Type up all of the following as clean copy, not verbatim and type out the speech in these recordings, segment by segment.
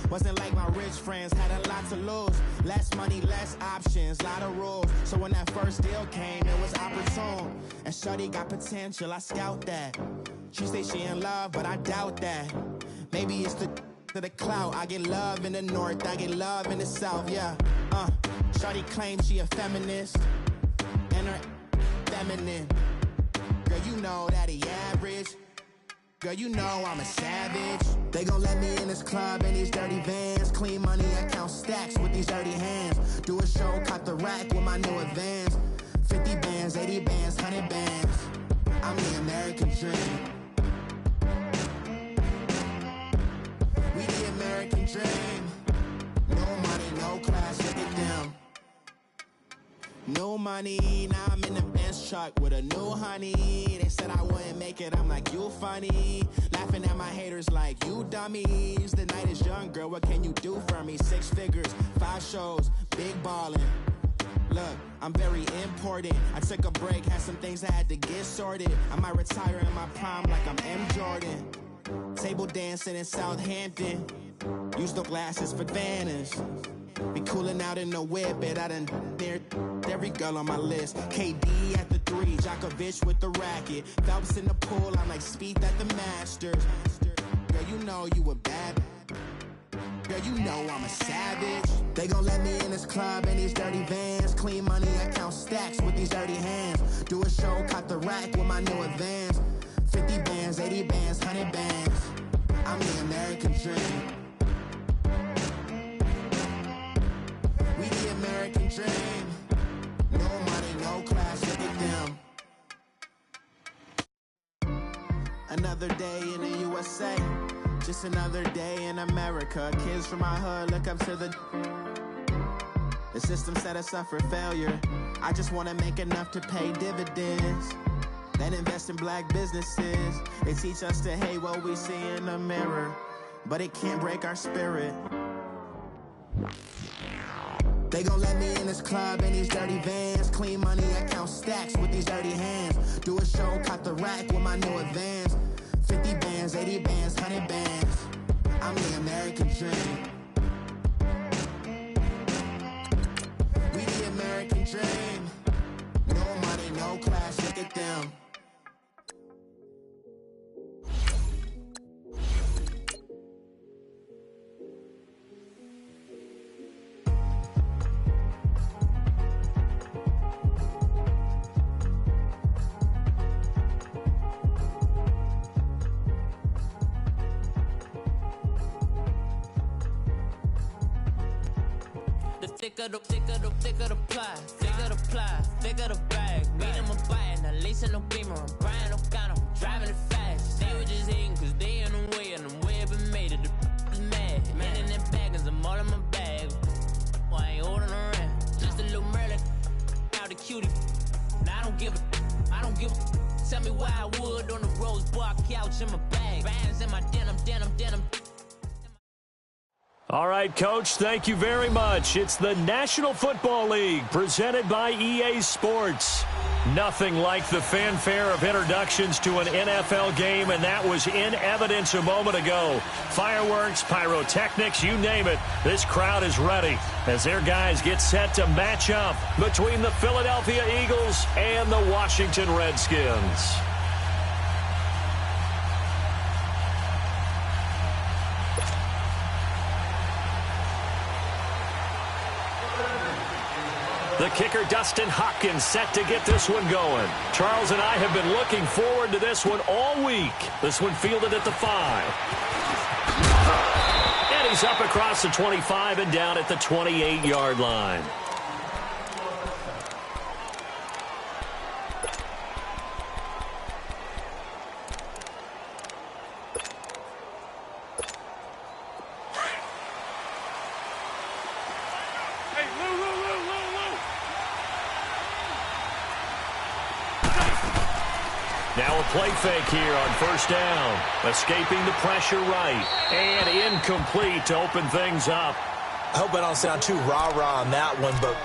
Wasn't like my rich friends, had a lot to lose. Less money, less options, lot of rules. So when that first deal came, it was opportune. And shorty got potential, I scout that. She say she in love, but I doubt that. Maybe it's to the clout. I get love in the north, I get love in the south, yeah. Shorty claims she a feminist, and her feminine. Girl, you know that he average. Girl, you know I'm a savage. They gon' let me in this club in these dirty vans. Clean money, I count stacks with these dirty hands. Do a show, caught the rack with my new advance. 50 bands, 80 bands, 100 bands. I'm the American dream. We the American dream. No money, no class, look at them. No money, now I'm in the Benz truck with a new honey. They said I wouldn't make it, I'm like, you funny. Laughing at my haters like, you dummies. The night is young, girl, what can you do for me? 6 figures, 5 shows, big ballin'. Look, I'm very important. I took a break, had some things I had to get sorted. I might retire in my prime like I'm M. Jordan. Table dancing in Southampton. Use the glasses for Vannas. Be cooling out in the whip, but I done near every girl on my list. KD at the 3, Djokovic with the racket. Phelps in the pool, I'm like Spieth at the Masters. Girl, you know you a bad. Girl, you know I'm a savage. They gon' let me in this club in these dirty vans. Clean money, I count stacks with these dirty hands. Do a show, caught the rack with my new advance. 50 bands, 80 bands, 100 bands. I'm the American dream. We the American dream. No money, no class, look at them. Another day in the USA. Just another day in America. Kids from my hood look up to the system set us up for failure. I just wanna make enough to pay dividends. Then invest in black businesses. They teach us to hate what we see in the mirror, but it can't break our spirit. They gon' let me in this club in these dirty vans. Clean money, I count stacks with these dirty hands. Do a show, caught the rack with my new advance. 50 bands, 80 bands, 100 bands. I'm the American dream. We the American dream. No money, no class, look at them. Thicker the pie, thicker the bag. Beat them a bite, now lacing no beamer. I'm Brian O'Connor, driving it fast. They were just hating cause they in the way, and the way I've been made it, the is mad. Man in them baggins, I'm all in my bag. I ain't holding around, just a little Merlin, out the cutie. Now I don't give a, tell me why I would on the rose bar couch in my bag. Bands in my denim. All right, Coach, thank you very much. It's the National Football League presented by EA Sports. Nothing like the fanfare of introductions to an NFL game, and that was in evidence a moment ago. Fireworks, pyrotechnics, you name it. This crowd is ready as their guys get set to match up between the Philadelphia Eagles and the Washington Redskins. The kicker, Dustin Hopkins, set to get this one going. Charles and I have been looking forward to this one all week. This one fielded at the 5. And he's up across the 25 and down at the 28-yard line. Now a play fake here on first down. Escaping the pressure right. And incomplete to open things up. I hope I don't sound too rah-rah on that one, but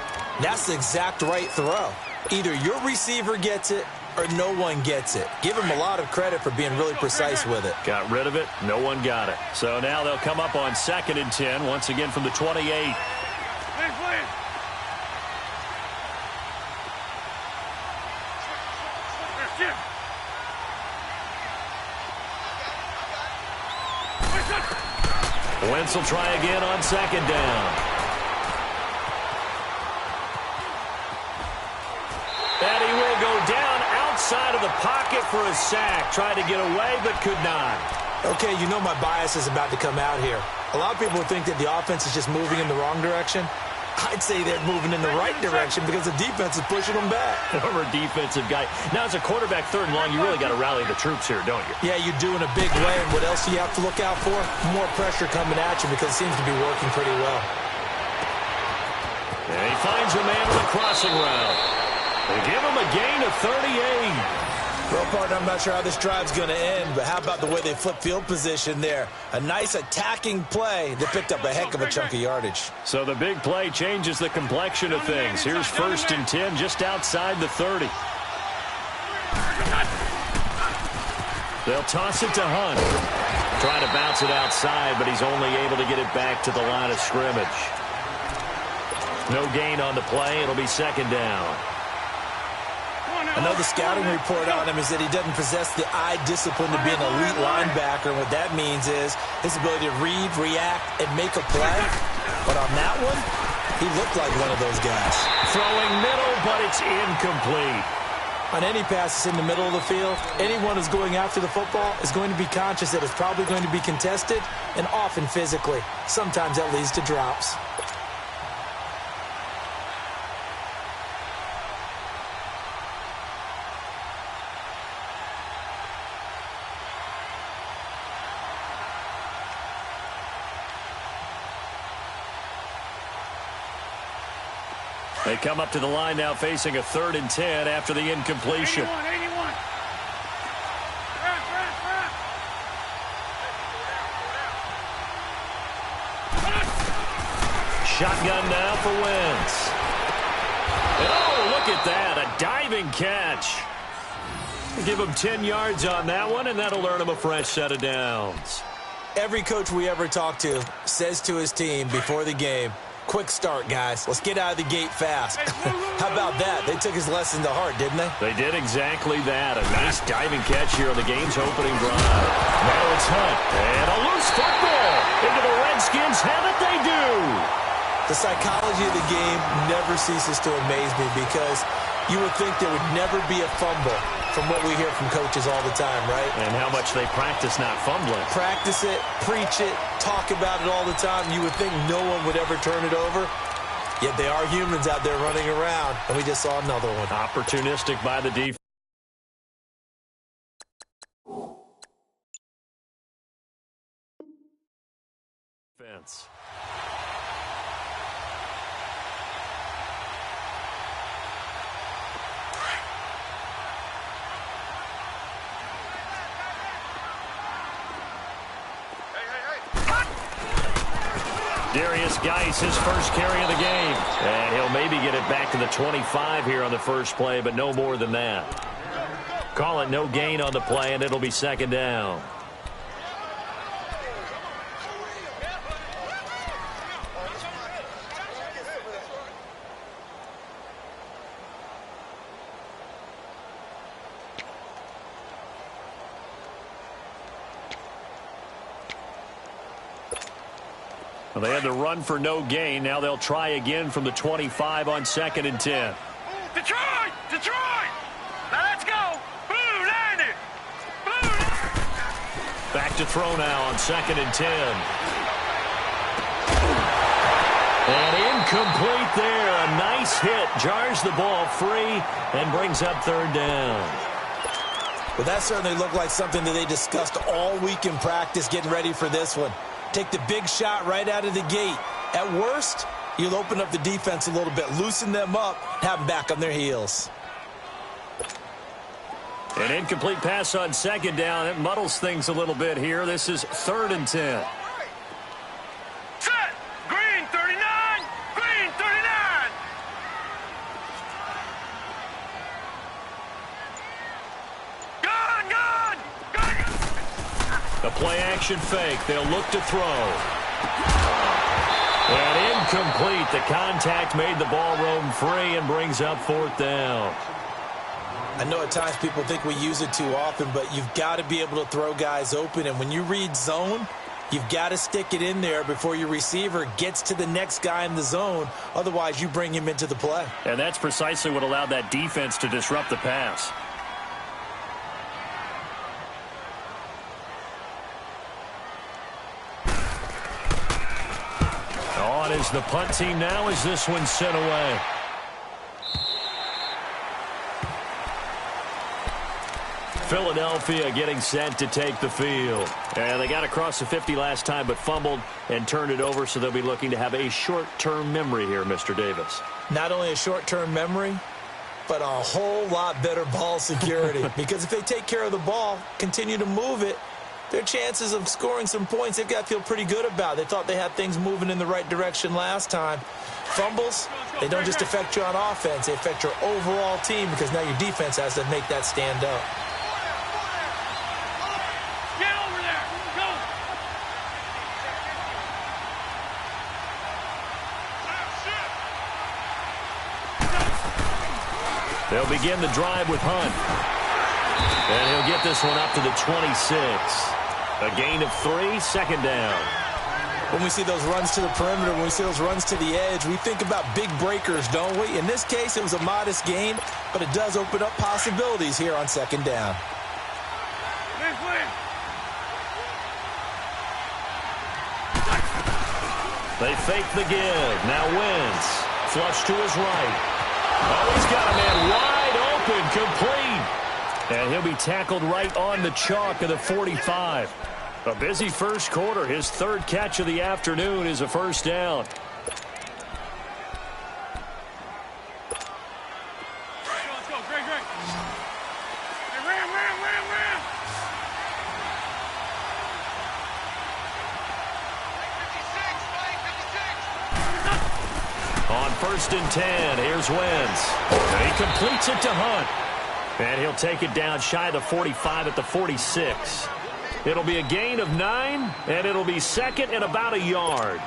that's the exact right throw. Either your receiver gets it or no one gets it. Give him a lot of credit for being really precise with it. Got rid of it. No one got it. So now they'll come up on 2nd and 10, once again from the 28. Wentz will try again on 2nd down. And he will go down outside of the pocket for a sack. Tried to get away, but could not. Okay, you know my bias is about to come out here. A lot of people think that the offense is just moving in the wrong direction. I'd say they're moving in the right direction because the defense is pushing them back. Former defensive guy. Now, as a quarterback, 3rd and long, you really got to rally the troops here, don't you? Yeah, you do in a big way. And what else do you have to look out for? More pressure coming at you because it seems to be working pretty well. And he finds a man with a crossing route. They give him a gain of 38. Well, partner, I'm not sure how this drive's going to end, but how about the way they flip field position there? A nice attacking play. They picked up a heck of a chunk of yardage. So the big play changes the complexion of things. Here's 1st and 10 just outside the 30. They'll toss it to Hunt. Try to bounce it outside, but he's only able to get it back to the line of scrimmage. No gain on the play. It'll be 2nd down. I know the scouting report on him is that he doesn't possess the eye discipline to be an elite linebacker, and what that means is his ability to read, react, and make a play. But on that one, he looked like one of those guys. Throwing middle, but it's incomplete. On any passes in the middle of the field, anyone who's going after the football is going to be conscious that it's probably going to be contested, and often physically. Sometimes that leads to drops. They come up to the line now facing a 3rd and 10 after the incompletion. 81. Shotgun now for Wentz. And oh, look at that, a diving catch. Give him 10 yards on that one, and that'll earn him a fresh set of downs. Every coach we ever talk to says to his team before the game, quick start, guys. Let's get out of the gate fast. How about that? They took his lesson to heart, didn't they? They did exactly that. A nice diving catch here on the game's opening drive. Now it's Hunt. And a loose football. Into the Redskins have it, they do. The psychology of the game never ceases to amaze me because you would think there would never be a fumble from what we hear from coaches all the time, right? And how much they practice not fumbling. Practice it, preach it, talk about it all the time. You would think no one would ever turn it over. Yet they are humans out there running around, and we just saw another one. Opportunistic by the defense. Darius Geis, his first carry of the game. And he'll maybe get it back to the 25 here on the first play, but no more than that. Call it no gain on the play, and it'll be 2nd down. Well, they had the run for no gain. Now they'll try again from the 25 on 2nd and 10. Detroit! Detroit! Now let's go! Blue line it! Blue! Back to throw now on 2nd and 10. And incomplete there. A nice hit. Jars the ball free and brings up 3rd down. Well, that certainly looked like something that they discussed all week in practice getting ready for this one. Take the big shot right out of the gate. At worst, you'll open up the defense a little bit, loosen them up, have them back on their heels. An incomplete pass on 2nd down. It muddles things a little bit here. This is 3rd and 10. Set! Green 39! Green 39! Play-action fake. They'll look to throw. And incomplete. The contact made the ball roam free and brings up 4th down. I know at times people think we use it too often, but you've got to be able to throw guys open. And when you read zone, you've got to stick it in there before your receiver gets to the next guy in the zone. Otherwise, you bring him into the play. And that's precisely what allowed that defense to disrupt the pass. On is the punt team now as this one's sent away. Philadelphia getting set to take the field. And they got across the 50 last time but fumbled and turned it over, so they'll be looking to have a short-term memory here, Mr. Davis. Not only a short-term memory, but a whole lot better ball security. Because if they take care of the ball, continue to move it, their chances of scoring some points, they've got to feel pretty good about. They thought they had things moving in the right direction last time. Fumbles, they don't just affect you on offense, they affect your overall team because now your defense has to make that stand up. They'll begin the drive with Hunt. And he'll get this one up to the 26. A gain of 3, 2nd down. When we see those runs to the perimeter, when we see those runs to the edge, we think about big breakers, don't we? In this case, it was a modest gain, but it does open up possibilities here on 2nd down. They fake the give. Now Wentz. Flush to his right. Oh, he's got a man wide open, complete. And he'll be tackled right on the chalk of the 45. A busy first quarter. His 3rd catch of the afternoon is a 1st down. Let's go, great. Hey, ram. On 1st and 10, here's Wentz. And he completes it to Hunt. And he'll take it down shy of the 45 at the 46. It'll be a gain of 9, and it'll be 2nd and about a yard.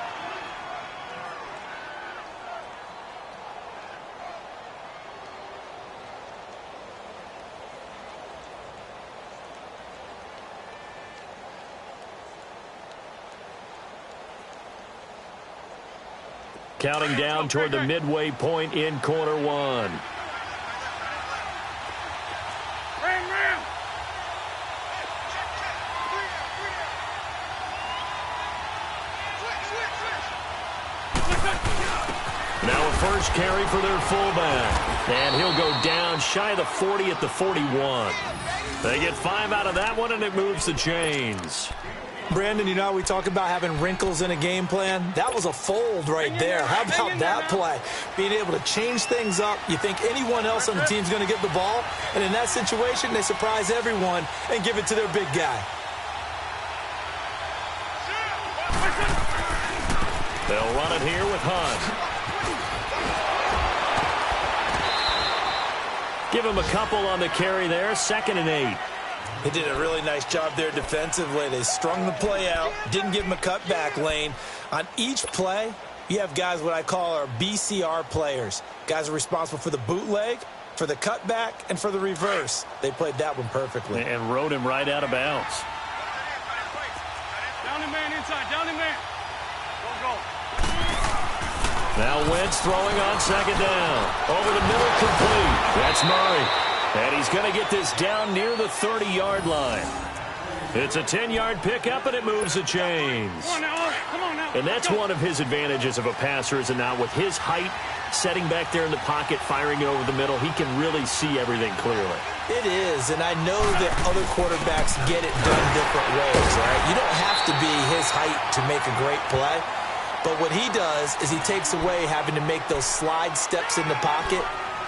Counting down toward the midway point in quarter 1. Ram. Now a first carry for their fullback. And he'll go down shy of the 40 at the 41. They get 5 out of that one, and it moves the chains. Brandon, you know, we talk about having wrinkles in a game plan. That was a fold right there. How about that play? Being able to change things up. You think anyone else on the team's going to get the ball, and in that situation, they surprise everyone and give it to their big guy. They'll run it here with Hunt. Give him a couple on the carry there. 2nd and 8. They did a really nice job there defensively. They strung the play out, didn't give him a cutback lane. On each play, you have guys what I call our BCR players. Guys are responsible for the bootleg, for the cutback, and for the reverse. They played that one perfectly. And rode him right out of bounds. Down the man inside, down the man. Go. Now Wentz throwing on 2nd down. Over the middle, complete. That's Murray. And he's going to get this down near the 30-yard line. It's a 10-yard pickup, and it moves the chains. Come on now. And that's one of his advantages of a passer, is that now with his height, setting back there in the pocket, firing it over the middle, he can really see everything clearly. It is, and I know that other quarterbacks get it done different ways, right? You don't have to be his height to make a great play. But what he does is he takes away having to make those slide steps in the pocket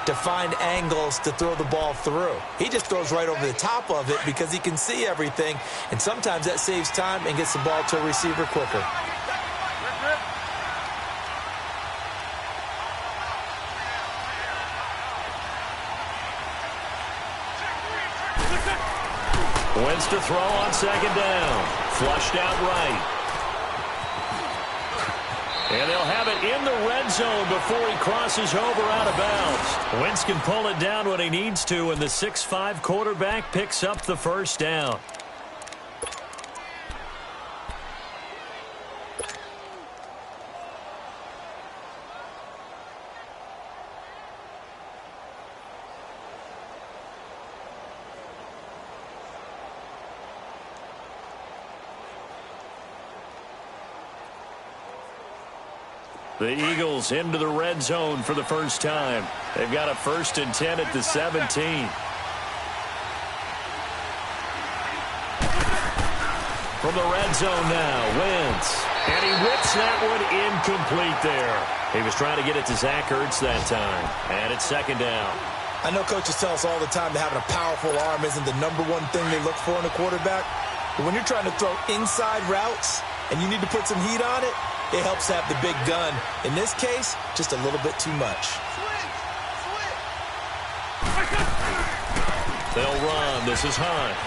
to find angles to throw the ball through. He just throws right over the top of it because he can see everything, and sometimes that saves time and gets the ball to a receiver quicker. Wentz to throw on 2nd down. Flushed out right. And they'll have it in the red zone before he crosses over out of bounds. Wentz can pull it down when he needs to, and the 6'5" quarterback picks up the first down. The Eagles into the red zone for the first time. They've got a 1st and 10 at the 17. From the red zone now, Wentz. And he whips that one incomplete there. He was trying to get it to Zach Ertz that time. And it's 2nd down. I know coaches tell us all the time that having a powerful arm isn't the #1 thing they look for in a quarterback. But when you're trying to throw inside routes and you need to put some heat on it, it helps to have the big gun. In this case, just a little bit too much. They'll run. This is Hunt.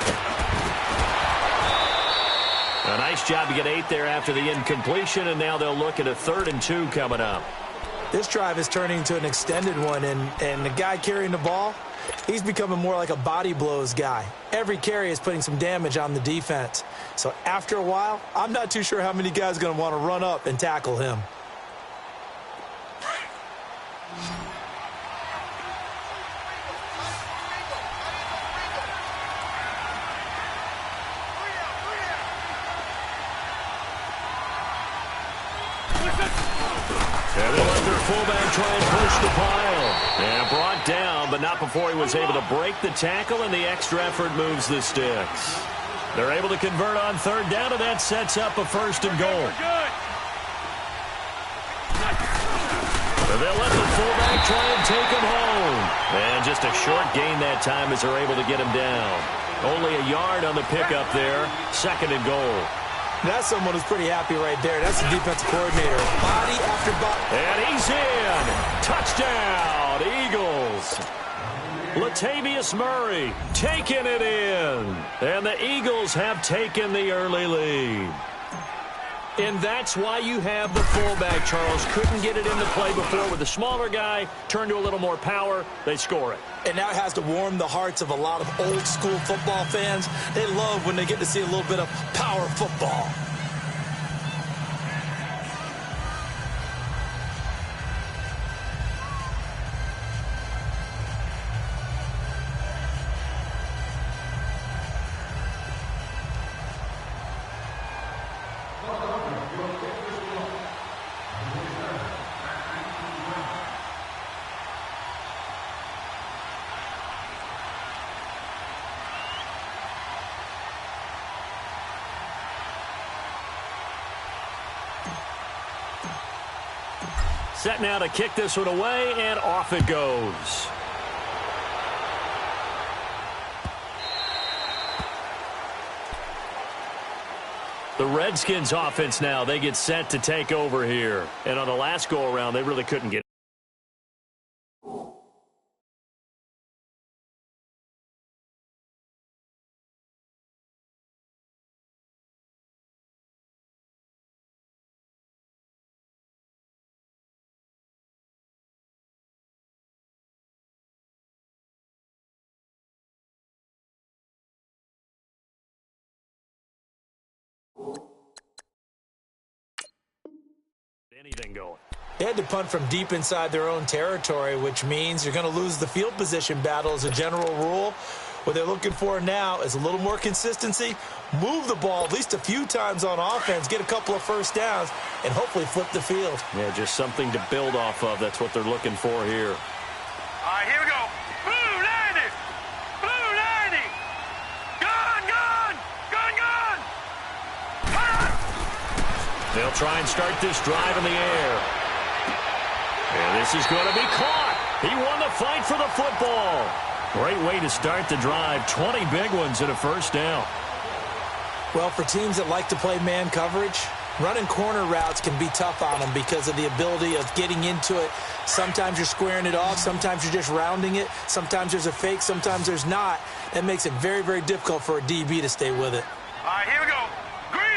A nice job to get 8 there after the incompletion, and now they'll look at a 3rd and 2 coming up. This drive is turning into an extended one, and the guy carrying the ball, he's becoming more like a body blows guy. Every carry is putting some damage on the defense. So after a while, I'm not too sure how many guys are going to want to run up and tackle him. And they'll let their fullback try and push the pile. And brought down, but not before he was able to break the tackle, and the extra effort moves the sticks. They're able to convert on 3rd down, and that sets up a 1st and goal. So they'll let the fullback try and take him home. And just a short gain that time as they're able to get him down. Only a yard on the pickup there. 2nd and goal. That's someone who's pretty happy right there. That's the defensive coordinator. Body after body. And he's in. Touchdown, Eagles. Latavius Murray taking it in. And the Eagles have taken the early lead. And that's why you have the fullback, Charles. Couldn't get it into play before with the smaller guy. Turned to a little more power. They score it. And now it has to warm the hearts of a lot of old-school football fans. They love when they get to see a little bit of power football. Set now to kick this one away, and off it goes. The Redskins offense now, they get set to take over here. And on the last go-around, they really couldn't get it. Anything going. They had to punt from deep inside their own territory, which means you're going to lose the field position battle as a general rule. What they're looking for now is a little more consistency, move the ball at least a few times on offense, get a couple of 1st downs, and hopefully flip the field. Yeah, just something to build off of. That's what they're looking for here. All right, here we go. Blue 90. Blue 90. Gun, gun. Gun, gun. They'll try and start this drive in the air. And this is going to be caught. He won the fight for the football. Great way to start the drive. 20 big ones and a 1st down. Well, for teams that like to play man coverage, running corner routes can be tough on them because of the ability of getting into it. Sometimes you're squaring it off. Sometimes you're just rounding it. Sometimes there's a fake. Sometimes there's not. That makes it very, very difficult for a DB to stay with it. All right, here we go. Green.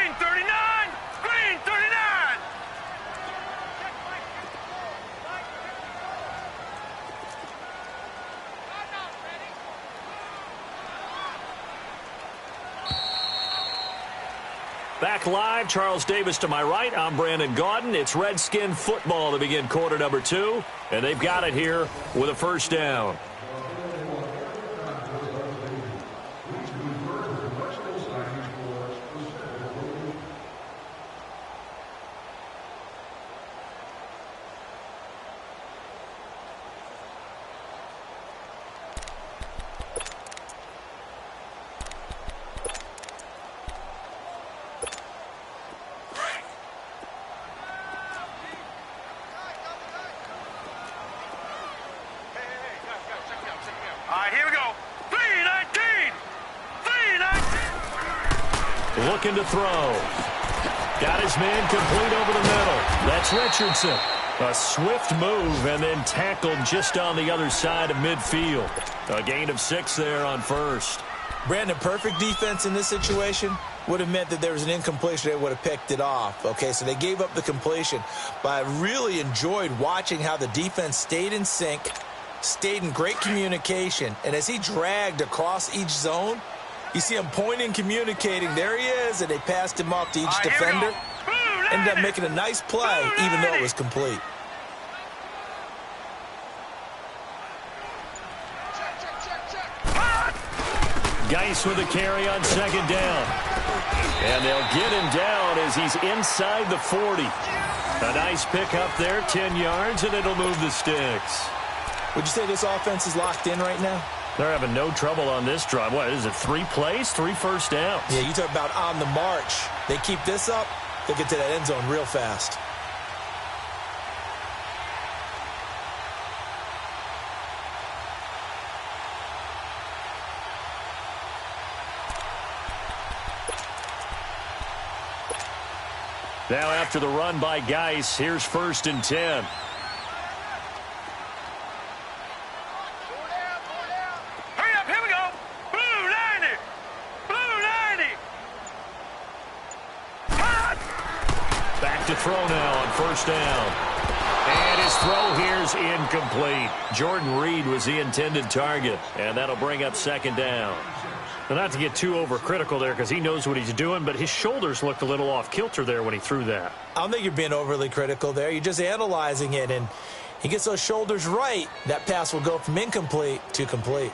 back live. Charles Davis to my right. I'm Brandon Gaudin. It's Redskin football to begin quarter number 2. And they've got it here with a first down. Looking to throw. Got his man complete over the middle. That's Richardson. A swift move and then tackled just on the other side of midfield. A gain of 6 there on first. Brandon, perfect defense in this situation would have meant that there was an incompletion. They would have picked it off. Okay, so they gave up the completion. But I really enjoyed watching how the defense stayed in sync, stayed in great communication. And as he dragged across each zone, you see him pointing, communicating. There he is, and they passed him off to each defender. Ended up making a nice play, even though it was complete. Geis with a carry on second down. And they'll get him down as he's inside the 40. A nice pick up there, 10 yards, and it'll move the sticks. Would you say this offense is locked in right now? They're having no trouble on this drive. What is it, 3 plays, 3 first downs? Yeah, you talk about on the march. They keep this up, they get to that end zone real fast. Now after the run by Geis, here's 1st and 10. To throw now on 1st down. And his throw here's incomplete. Jordan Reed was the intended target, and that'll bring up 2nd down. Now, not to get too overcritical there because he knows what he's doing, but his shoulders looked a little off kilter there when he threw that. I don't think you're being overly critical there. You're just analyzing it, and he gets those shoulders right. That pass will go from incomplete to complete.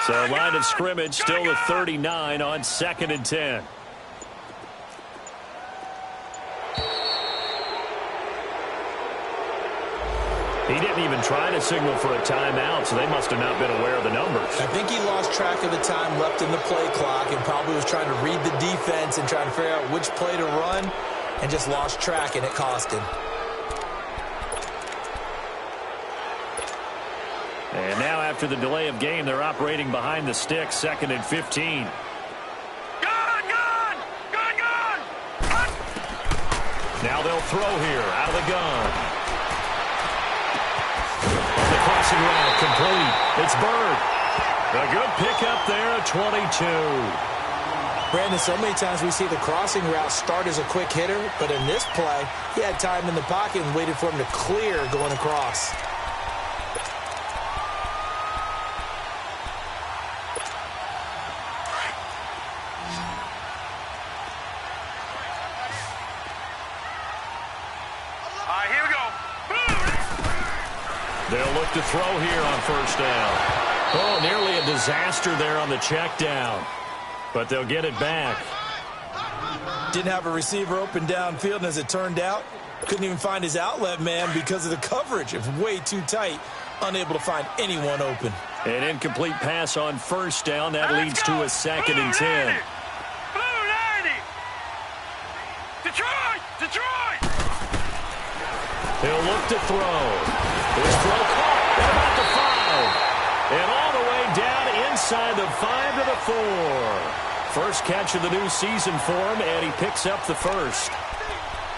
So line of scrimmage still at 39 on 2nd and 10. He didn't even try to signal for a timeout, so they must have not been aware of the numbers. I think he lost track of the time left in the play clock and probably was trying to read the defense and trying to figure out which play to run and just lost track, and it cost him. And now after the delay of game, they're operating behind the sticks, 2nd and 15. Gun! Now they'll throw here out of the gun. On the crossing route, complete. It's Bird. A good pickup there at 22. Brandon, so many times we see the crossing route start as a quick hitter, but in this play, he had time in the pocket and waited for him to clear going across. They'll look to throw here on 1st down. Oh, nearly a disaster there on the check down. But they'll get it back. Didn't have a receiver open downfield, and as it turned out, couldn't even find his outlet man because of the coverage. It was way too tight, unable to find anyone open. An incomplete pass on 1st down. That leads to a 2nd and 10. Detroit! He'll look to throw. His throw caught at about the 5. And all the way down inside the 5 to the 4. First catch of the new season for him, and he picks up the 1st.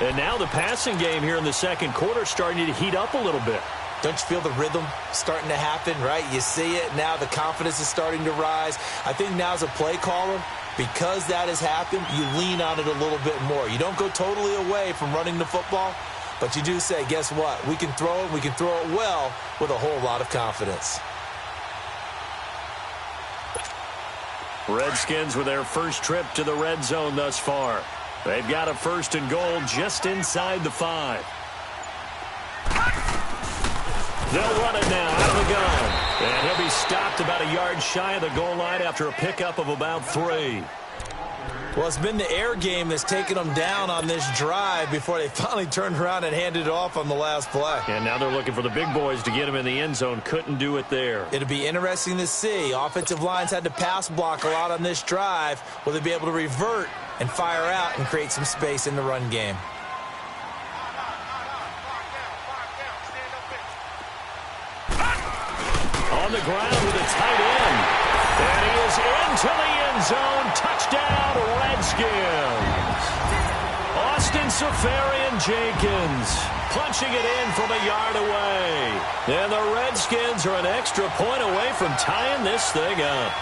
And now the passing game here in the 2nd quarter starting to heat up a little bit. Don't you feel the rhythm starting to happen, right? You see it. Now the confidence is starting to rise. I think now as a play caller, Because that has happened, you lean on it a little bit more. You don't go totally away from running the football, but you do say, guess what? We can throw it, we can throw it well with a whole lot of confidence. Redskins with their first trip to the red zone thus far. They've got a 1st and goal just inside the 5. They'll run it now out of the gun. And he'll be stopped about a yard shy of the goal line after a pickup of about 3. Well, it's been the air game that's taken them down on this drive before they finally turned around and handed it off on the last play. And now they're looking for the big boys to get him in the end zone. Couldn't do it there. It'll be interesting to see. Offensive lines had to pass block a lot on this drive. Will they be able to revert and fire out and create some space in the run game? On the ground with a tight end. And he is into the end zone. Touchdown, Redskins. Austin Safarian-Jenkins punching it in from a yard away. And the Redskins are an extra point away from tying this thing up.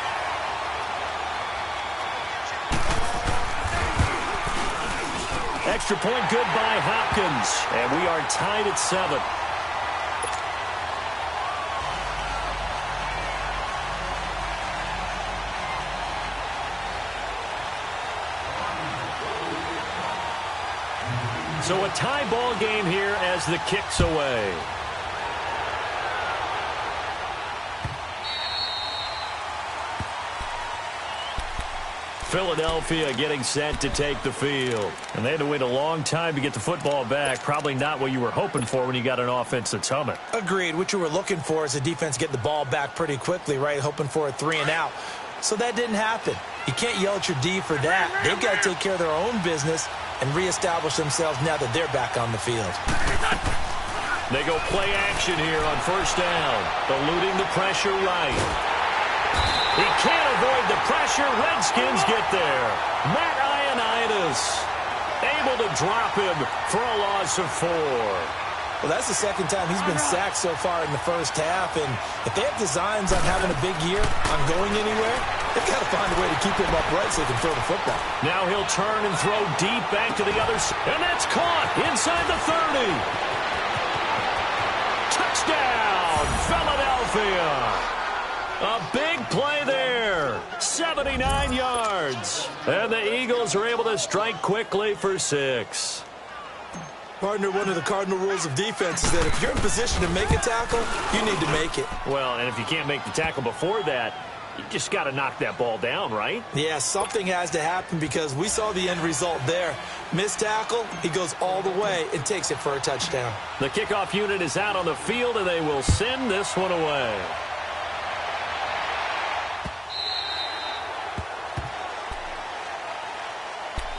Extra point good by Hopkins. And we are tied at 7. So a tie ball game here as the kick's away. Philadelphia getting set to take the field. And they had to wait a long time to get the football back. Probably not what you were hoping for when you got an offense that's humming. Agreed. What you were looking for is the defense get the ball back pretty quickly, right? Hoping for a 3 and out. So that didn't happen. You can't yell at your D for that. They've got to take care of their own business and reestablish themselves now that they're back on the field. They go play action here on 1st down. Eluding the pressure right. He can't avoid the pressure. Redskins get there. Matt Ioannidis able to drop him for a loss of 4. Well, that's the second time he's been sacked so far in the first half. And if they have designs on having a big year, on going anywhere, they've got to find a way to keep him upright so they can throw the football. Now he'll turn and throw deep back to the other side. And that's caught inside the 30. Touchdown, Philadelphia. A big play there. 79 yards. And the Eagles are able to strike quickly for 6. Partner, one of the cardinal rules of defense is that if you're in position to make a tackle, you need to make it. Well, and if you can't make the tackle before that, you just got to knock that ball down, right? Yeah, something has to happen because we saw the end result there. Missed tackle, he goes all the way and takes it for a touchdown. The kickoff unit is out on the field, and they will send this one away.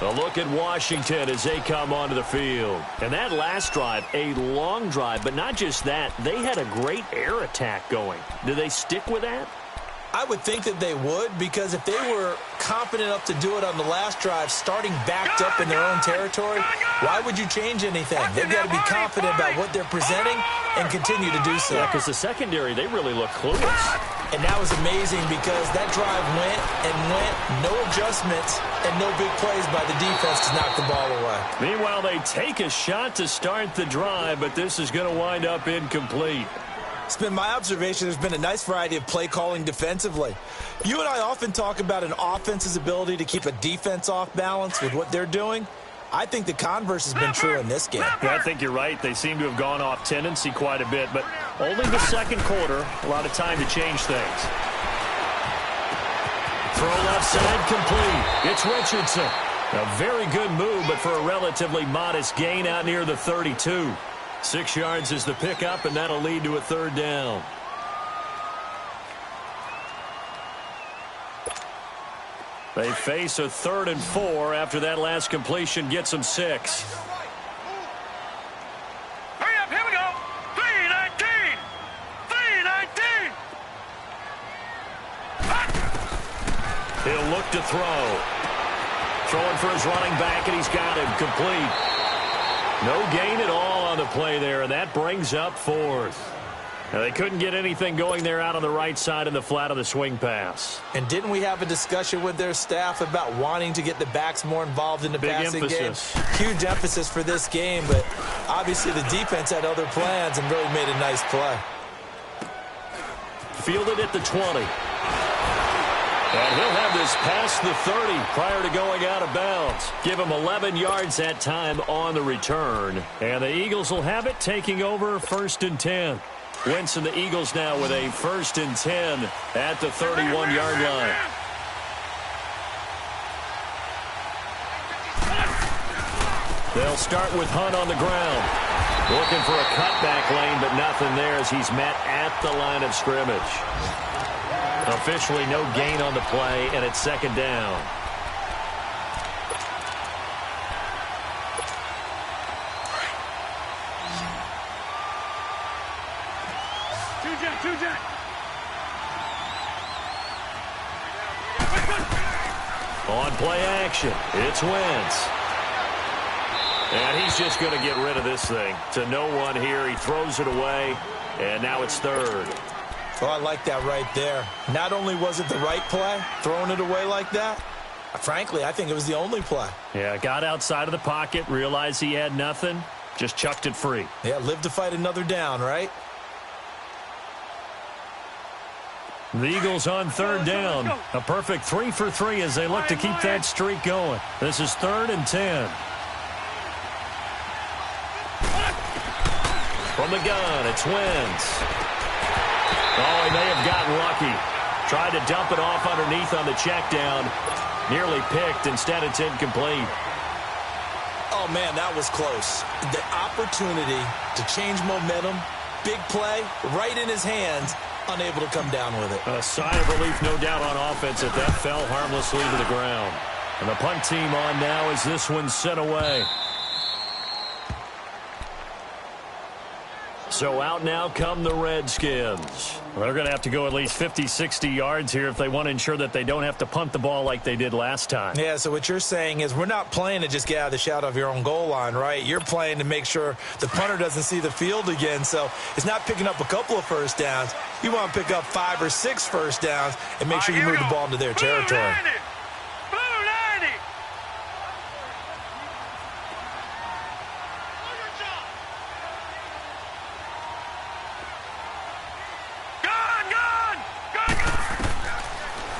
A look at Washington as they come onto the field. And that last drive, a long drive, but not just that. They had a great air attack going. Do they stick with that? I would think that they would, because if they were confident enough to do it on the last drive, starting backed up in their own territory, why would you change anything? They've got to be confident about what they're presenting and continue to do so. Yeah, because the secondary, they really look clueless. And that was amazing because that drive went and went, no adjustments, and no big plays by the defense to knock the ball away. Meanwhile, they take a shot to start the drive, but this is going to wind up incomplete. It's been my observation there's been a nice variety of play calling defensively. You and I often talk about an offense's ability to keep a defense off balance with what they're doing. I think the converse has been true in this game. Yeah, I think you're right. They seem to have gone off tendency quite a bit, but only the second quarter, a lot of time to change things. Throw left side complete. It's Richardson. A very good move, but for a relatively modest gain out near the 32. 6 yards is the pickup, and that'll lead to a 3rd down. They face a 3rd and 4 after that last completion gets them 6. Hurry up, here we go. 3-19. 3-19. He'll look to throw. Throwing for his running back, and he's got him complete. No gain at all on the play there, and that brings up 4th. Now, they couldn't get anything going there out on the right side in the flat of the swing pass. And didn't we have a discussion with their staff about wanting to get the backs more involved in the passing game? Huge emphasis for this game, but obviously the defense had other plans and really made a nice play. Fielded at the 20. And he'll have this past the 30 prior to going out of bounds. Give him 11 yards that time on the return. And the Eagles will have it, taking over 1st and 10. Wentz and the Eagles now with a 1st and 10 at the 31-yard line. They'll start with Hunt on the ground. Looking for a cutback lane, but nothing there as he's met at the line of scrimmage. Officially no gain on the play, and it's 2nd down. On play action, it's Wentz. And he's just going to get rid of this thing. To no one here, he throws it away, and now it's 3rd. Oh, I like that right there. Not only was it the right play, throwing it away like that, frankly, I think it was the only play. Yeah, got outside of the pocket, realized he had nothing, just chucked it free. Yeah, live to fight another down, right? The Eagles on 3rd down. A perfect 3 for 3 as they look to keep that streak going. This is 3rd and 10. From the gun, it's Wentz. Oh, he may have gotten lucky. Tried to dump it off underneath on the check down. Nearly picked. Instead, it's incomplete. Oh, man, that was close. The opportunity to change momentum, big play, right in his hands, unable to come down with it. A sigh of relief, no doubt, on offense that fell harmlessly to the ground. And the punt team on now as this one's sent away. So out now come the Redskins. They're going to have to go at least 50, 60 yards here if they want to ensure that they don't have to punt the ball like they did last time. Yeah, so what you're saying is we're not playing to just get out of the shadow of your own goal line, right? You're playing to make sure the punter doesn't see the field again. So it's not picking up a couple of first downs. You want to pick up 5 or 6 first downs and make sure you move the ball into their territory.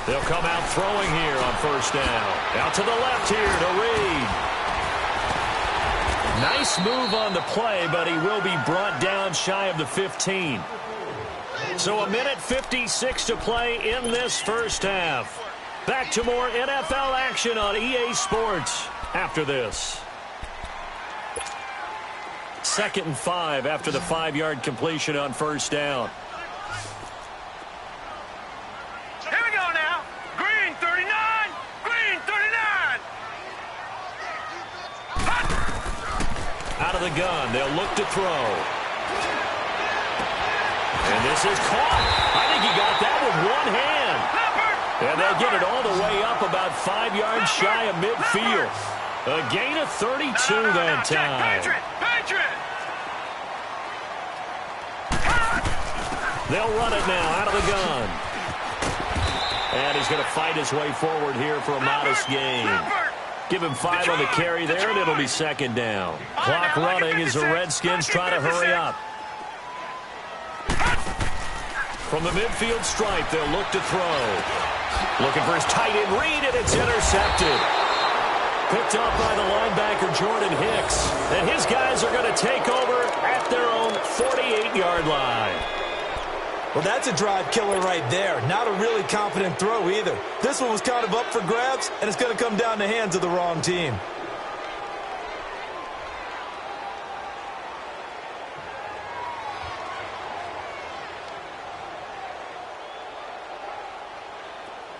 They'll come out throwing here on 1st down. Out to the left here to Reed. Nice move on the play, but he will be brought down shy of the 15. So 1:56 to play in this first half. Back to more NFL action on EA Sports after this. 2nd and 5 after the 5-yard completion on 1st down. Out of the gun, they'll look to throw. And this is caught. I think he got that with one hand. And they'll get it all the way up about 5 yards shy of midfield. A gain of 32 that time. They'll run it now out of the gun. And he's going to fight his way forward here for a modest gain. Give him 5 on the carry there, and it'll be 2nd down. Clock running as the Redskins try to hurry up. From the midfield stripe, they'll look to throw. Looking for his tight end Reed, and it's intercepted. Picked up by the linebacker Jordan Hicks. And his guys are going to take over at their own 48-yard line. Well, that's a drive killer right there. Not a really confident throw either. This one was kind of up for grabs, and it's going to come down the hands of the wrong team.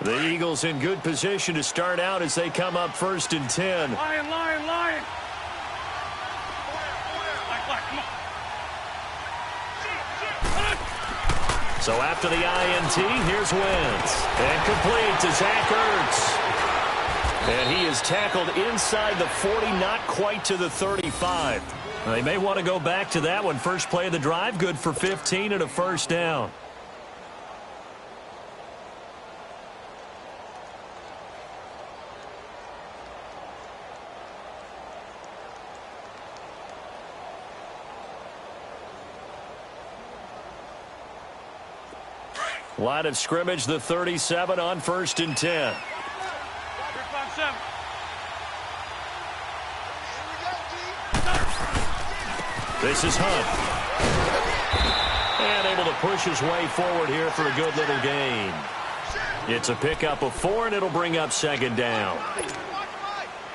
The Eagles in good position to start out as they come up 1st and 10. Lion. So after the INT, here's Wentz. And complete to Zach Ertz. And he is tackled inside the 40, not quite to the 35. They may want to go back to that one. First play of the drive, good for 15 and a first down. Line of scrimmage, the 37 on 1st and 10. This is Hunt. And able to push his way forward here for a good little gain. It's a pickup of 4, and it'll bring up 2nd down.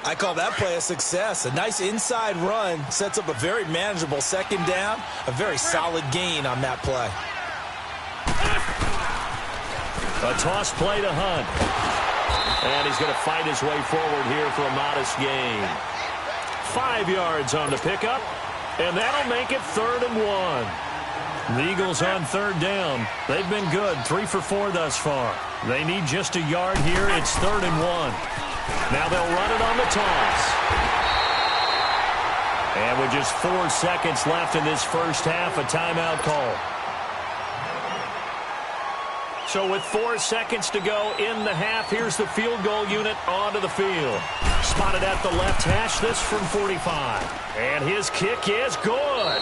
I call that play a success. A nice inside run sets up a very manageable 2nd down. A very solid gain on that play. A toss play to Hunt. And he's going to fight his way forward here for a modest gain. 5 yards on the pickup. And that'll make it 3rd and 1. The Eagles on 3rd down. They've been good, 3 for 4 thus far. They need just a yard here. It's 3rd and 1. Now they'll run it on the toss. And with just 4 seconds left in this first half, a timeout call. So with 4 seconds to go in the half, here's the field goal unit onto the field. Spotted at the left hash, this from 45. And his kick is good.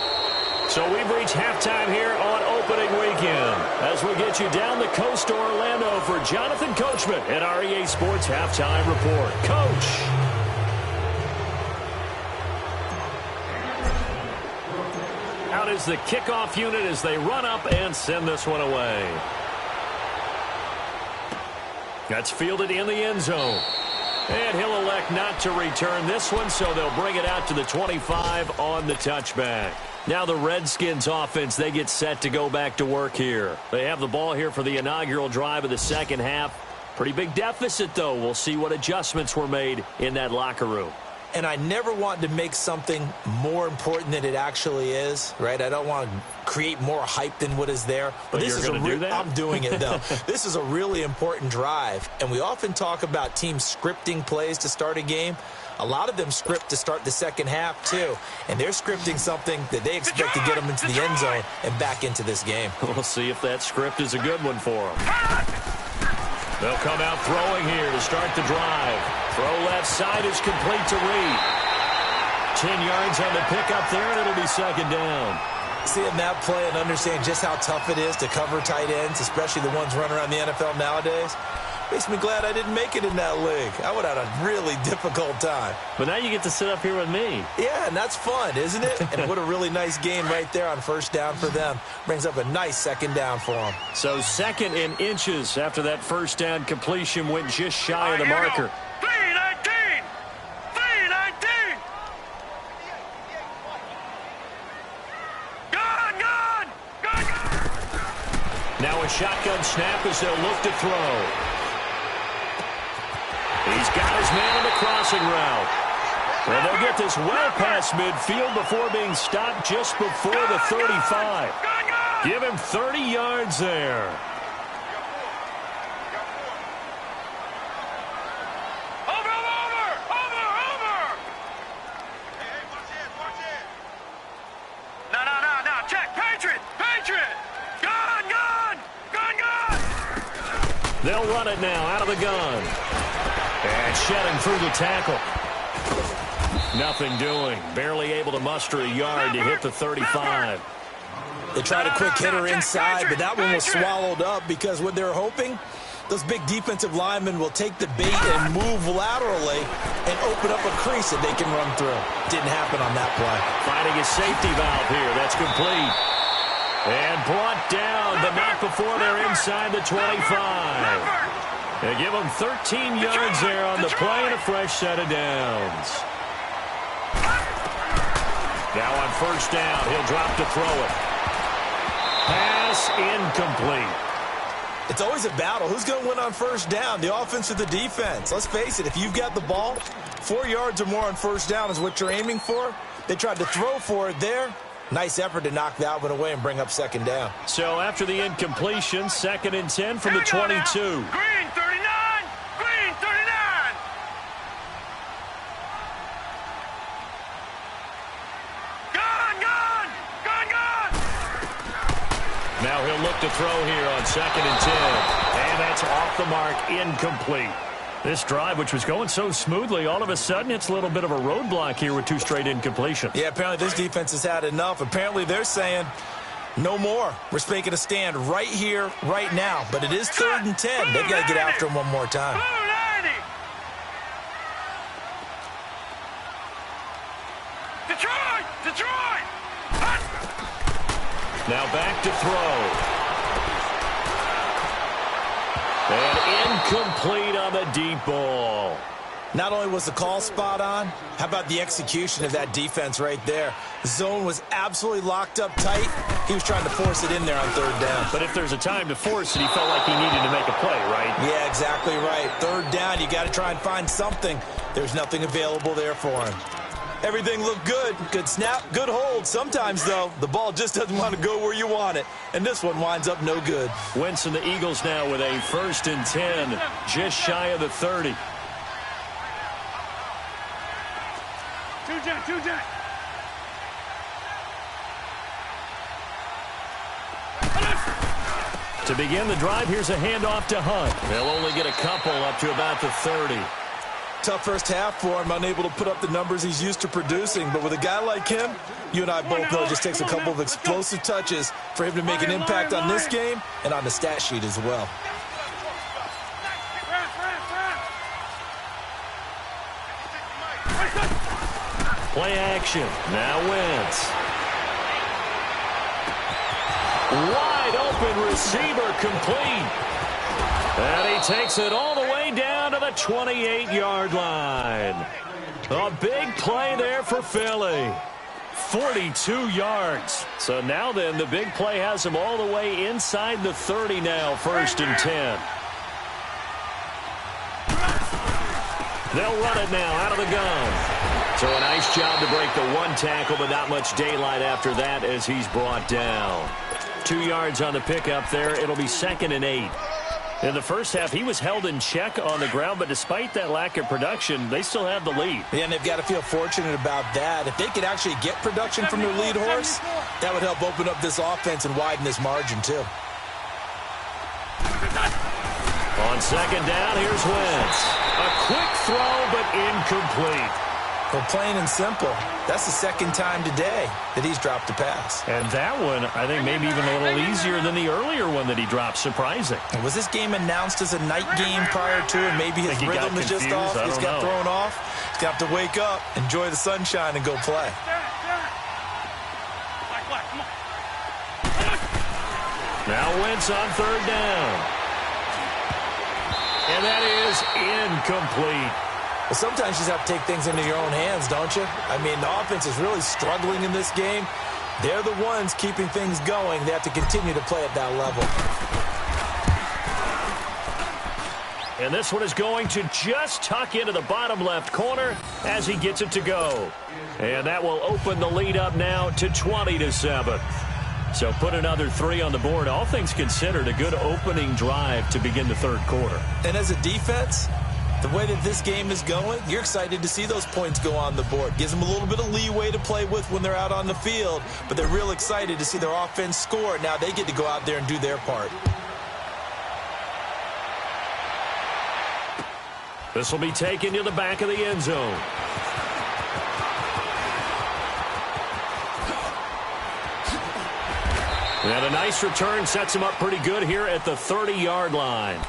So we've reached halftime here on opening weekend. As we get you down the coast to Orlando for Jonathan Coachman at our EA Sports Halftime Report. Coach. Out is the kickoff unit as they run up and send this one away. That's fielded in the end zone. And he'll elect not to return this one, so they'll bring it out to the 25 on the touchback. Now the Redskins offense, they get set to go back to work here. They have the ball here for the inaugural drive of the second half. Pretty big deficit, though. We'll see what adjustments were made in that locker room. And I never want to make something more important than it actually is, right? I don't want to create more hype than what is there. But this is do that? I'm doing it, though. This is a really important drive. And we often talk about teams scripting plays to start a game. A lot of them script to start the second half, too. And they're scripting something that they expect to get them into the end zone and back into this game. We'll see if that script is a good one for them. They'll come out throwing here to start the drive. Throw left side is complete to Reed. 10 yards on the pickup there, and it'll be 2nd down. Seeing that play and understand just how tough it is to cover tight ends, especially the ones running around the NFL nowadays, makes me glad I didn't make it in that league. I would have had a really difficult time. But now you get to sit up here with me. Yeah, and that's fun, isn't it? And what a really nice game right there on 1st down for them. Brings up a nice 2nd down for them. So 2nd in inches after that 1st down completion went just shy of the marker. 319! 319! Gone! Now a shotgun snap as they'll look to throw. He's got his man on the crossing route. And they'll get this well past midfield before being stopped just before the 35. Give him 30 yards there. Over! No, check! Patriot! Gone! They'll run it now out of the gun. And shedding through the tackle. Nothing doing. Barely able to muster a yard to hit the 35. They tried a quick hitter inside, but that one was swallowed up because what they're hoping, those big defensive linemen will take the bait and move laterally and open up a crease that they can run through. Didn't happen on that play. Finding a safety valve here. That's complete. And brought down, but not before they're inside the 25. They give him 13 yards there on the play and a fresh set of downs. Now on 1st down, he'll drop to throw it. Pass incomplete. It's always a battle. Who's going to win on 1st down, the offense or the defense? Let's face it, if you've got the ball, 4 yards or more on 1st down is what you're aiming for. They tried to throw for it there. Nice effort to knock that one away and bring up 2nd down. So after the incompletion, 2nd and 10 from the 22. Green 39! Now he'll look to throw here on 2nd and 10. And that's off the mark, incomplete. This drive, which was going so smoothly, all of a sudden it's a little bit of a roadblock here with 2 straight incompletions. Yeah, apparently this defense has had enough. Apparently they're saying no more. We're making a stand right here, right now. But it is 3rd and 10. They've got to get after him one more time. Detroit! Now back to throw. And incomplete on the deep ball. Not only was the call spot on, how about the execution of that defense right there? The zone was absolutely locked up tight. He was trying to force it in there on 3rd down. But if there's a time to force it, he felt like he needed to make a play, right? Yeah, exactly right. 3rd down, you got to try and find something. There's nothing available there for him. Everything looked good. Good snap, good hold. Sometimes, though, the ball just doesn't want to go where you want it. And this one winds up no good. Wentz and the Eagles now with a 1st and 10, just shy of the 30. Two Jack. To begin the drive, here's a handoff to Hunt. They'll only get a couple up to about the 30. Tough first half for him, unable to put up the numbers he's used to producing. But with a guy like him, you and I both know it just takes a couple of explosive touches for him to make an impact on this game and on the stat sheet as well. Play action. Now Wentz. Wide open receiver complete. And he takes it all the way down to the 28-yard line. A big play there for Philly. 42 yards. So now then, the big play has him all the way inside the 30 now, 1st and 10. They'll run it now out of the gun. So a nice job to break the 1 tackle, but not much daylight after that as he's brought down. 2 yards on the pickup there. It'll be 2nd and 8. In the first half, he was held in check on the ground, but despite that lack of production, they still have the lead. Yeah, and they've got to feel fortunate about that. If they could actually get production from their lead horse, that would help open up this offense and widen this margin, too. On 2nd down, here's Wentz. A quick throw, but incomplete. Well, plain and simple, that's the 2nd time today that he's dropped a pass. And that one, I think, maybe even a little easier than the earlier one that he dropped. Surprising. And was this game announced as a night game prior to it? Maybe his rhythm is just off. He's got thrown off. He's got to wake up, enjoy the sunshine, and go play. Now Wentz on 3rd down. And that is incomplete. Well, sometimes you just have to take things into your own hands, don't you? I mean, the offense is really struggling in this game. They're the ones keeping things going. They have to continue to play at that level. And this one is going to just tuck into the bottom left corner as he gets it to go. And that will open the lead up now to 20-7. So put another 3 on the board. All things considered, a good opening drive to begin the 3rd quarter. And as a defense, the way that this game is going, you're excited to see those points go on the board. Gives them a little bit of leeway to play with when they're out on the field, but they're real excited to see their offense score. Now they get to go out there and do their part. This will be taken to the back of the end zone. And a nice return sets him up pretty good here at the 30-yard line.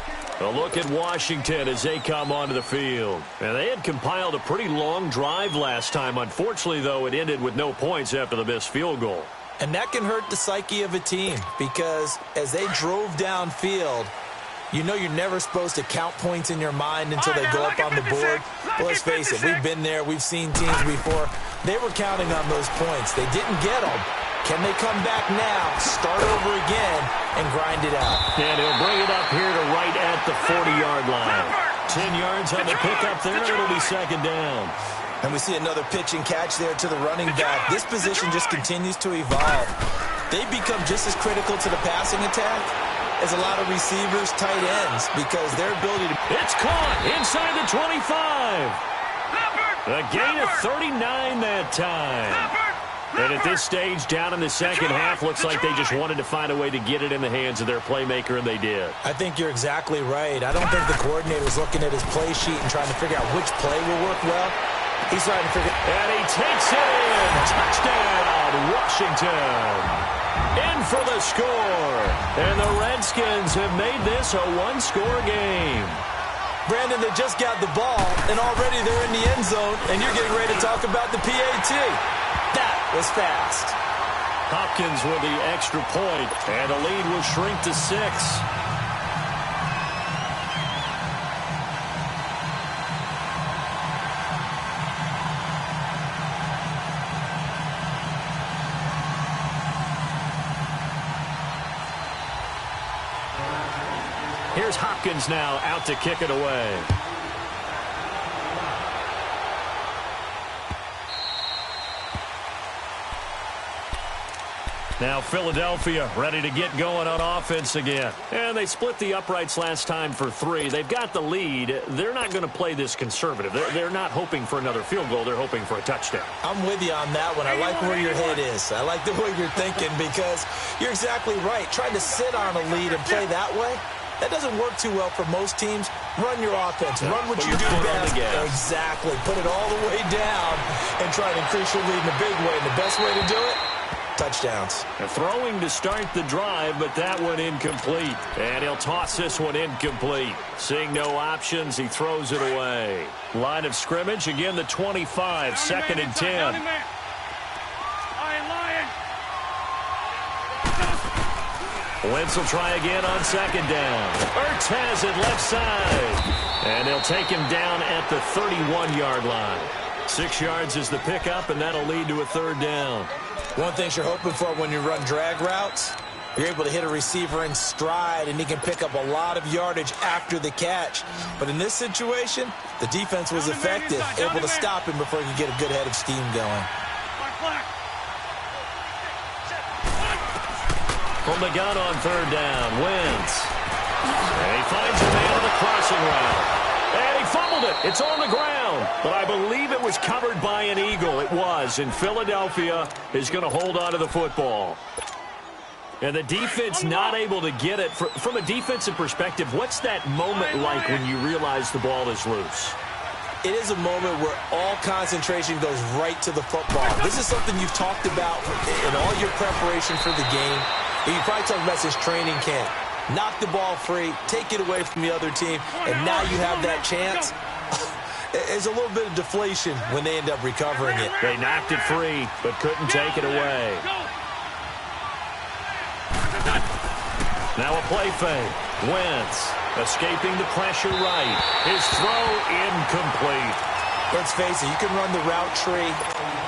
A look at Washington as they come onto the field. And they had compiled a pretty long drive last time. Unfortunately, though, it ended with no points after the missed field goal. And that can hurt the psyche of a team because as they drove downfield, you know you're never supposed to count points in your mind until they go up on the board. Well, let's face it, we've been there. We've seen teams before. They were counting on those points. They didn't get them. Can they come back now, start over again, and grind it out? And he'll bring it up here to right at the 40-yard line. 10 yards on the pickup there. It'll be 2nd down. And we see another pitch and catch there to the running back. This position just continues to evolve. They've become just as critical to the passing attack as a lot of receivers, tight ends, because their ability to... It's caught inside the 25. A gain of 39 that time. And at this stage, down in the second half, looks like they just wanted to find a way to get it in the hands of their playmaker, and they did. I think you're exactly right. I don't think the coordinator was looking at his play sheet and trying to figure out which play will work well. He's trying to figure out. And he takes it in. Touchdown, Washington. In for the score. And the Redskins have made this a one-score game. Brandon, they just got the ball, and already they're in the end zone, and you're getting ready to talk about the PAT. That was fast. Hopkins with the extra point, and the lead will shrink to 6. Here's Hopkins now out to kick it away. Now Philadelphia ready to get going on offense again. And they split the uprights last time for 3. They've got the lead. They're not going to play this conservative. They're not hoping for another field goal. They're hoping for a touchdown. I'm with you on that one. I like where your head is. I like the way you're thinking because you're exactly right. Trying to sit on a lead and play that way, that doesn't work too well for most teams. Run your offense. Run what you do best. Exactly. Put it all the way down and try to increase your lead in a big way. And the best way to do it, touchdowns. Throwing to start the drive, but that one incomplete. And he'll toss this one incomplete. Seeing no options, he throws it away. Line of scrimmage, again the 25, second and 10. Wentz will try again on second down. Ertz has it left side. And they'll take him down at the 31-yard line. 6 yards is the pickup, and that'll lead to a third down. One thing you're hoping for when you run drag routes, you're able to hit a receiver in stride, and he can pick up a lot of yardage after the catch. But in this situation, the defense was effective, able to stop him before he could get a good head of steam going. From the gun on third down, Wentz. And he finds a man on the crossing route. And he fumbled it. It's on the ground. But I believe it was covered by an Eagle. It was. And Philadelphia is going to hold on to the football. And the defense not able to get it. From a defensive perspective, what's that moment like when you realize the ball is loose? It is a moment where all concentration goes right to the football. This is something you've talked about in all your preparation for the game. You probably talked about this training camp. Knock the ball free, take it away from the other team, and now you have that chance. There's a little bit of deflation when they end up recovering it. They knocked it free, but couldn't take it away. Now a play fake. Wentz escaping the pressure right. His throw incomplete. Let's face it, you can run the route tree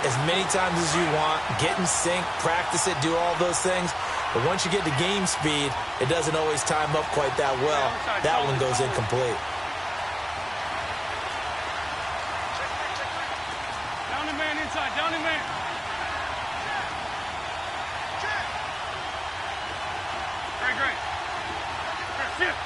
as many times as you want, get in sync, practice it, do all those things. But once you get to game speed, it doesn't always time up quite that well. That one goes incomplete. Down the man inside, down the man. Great. Shift.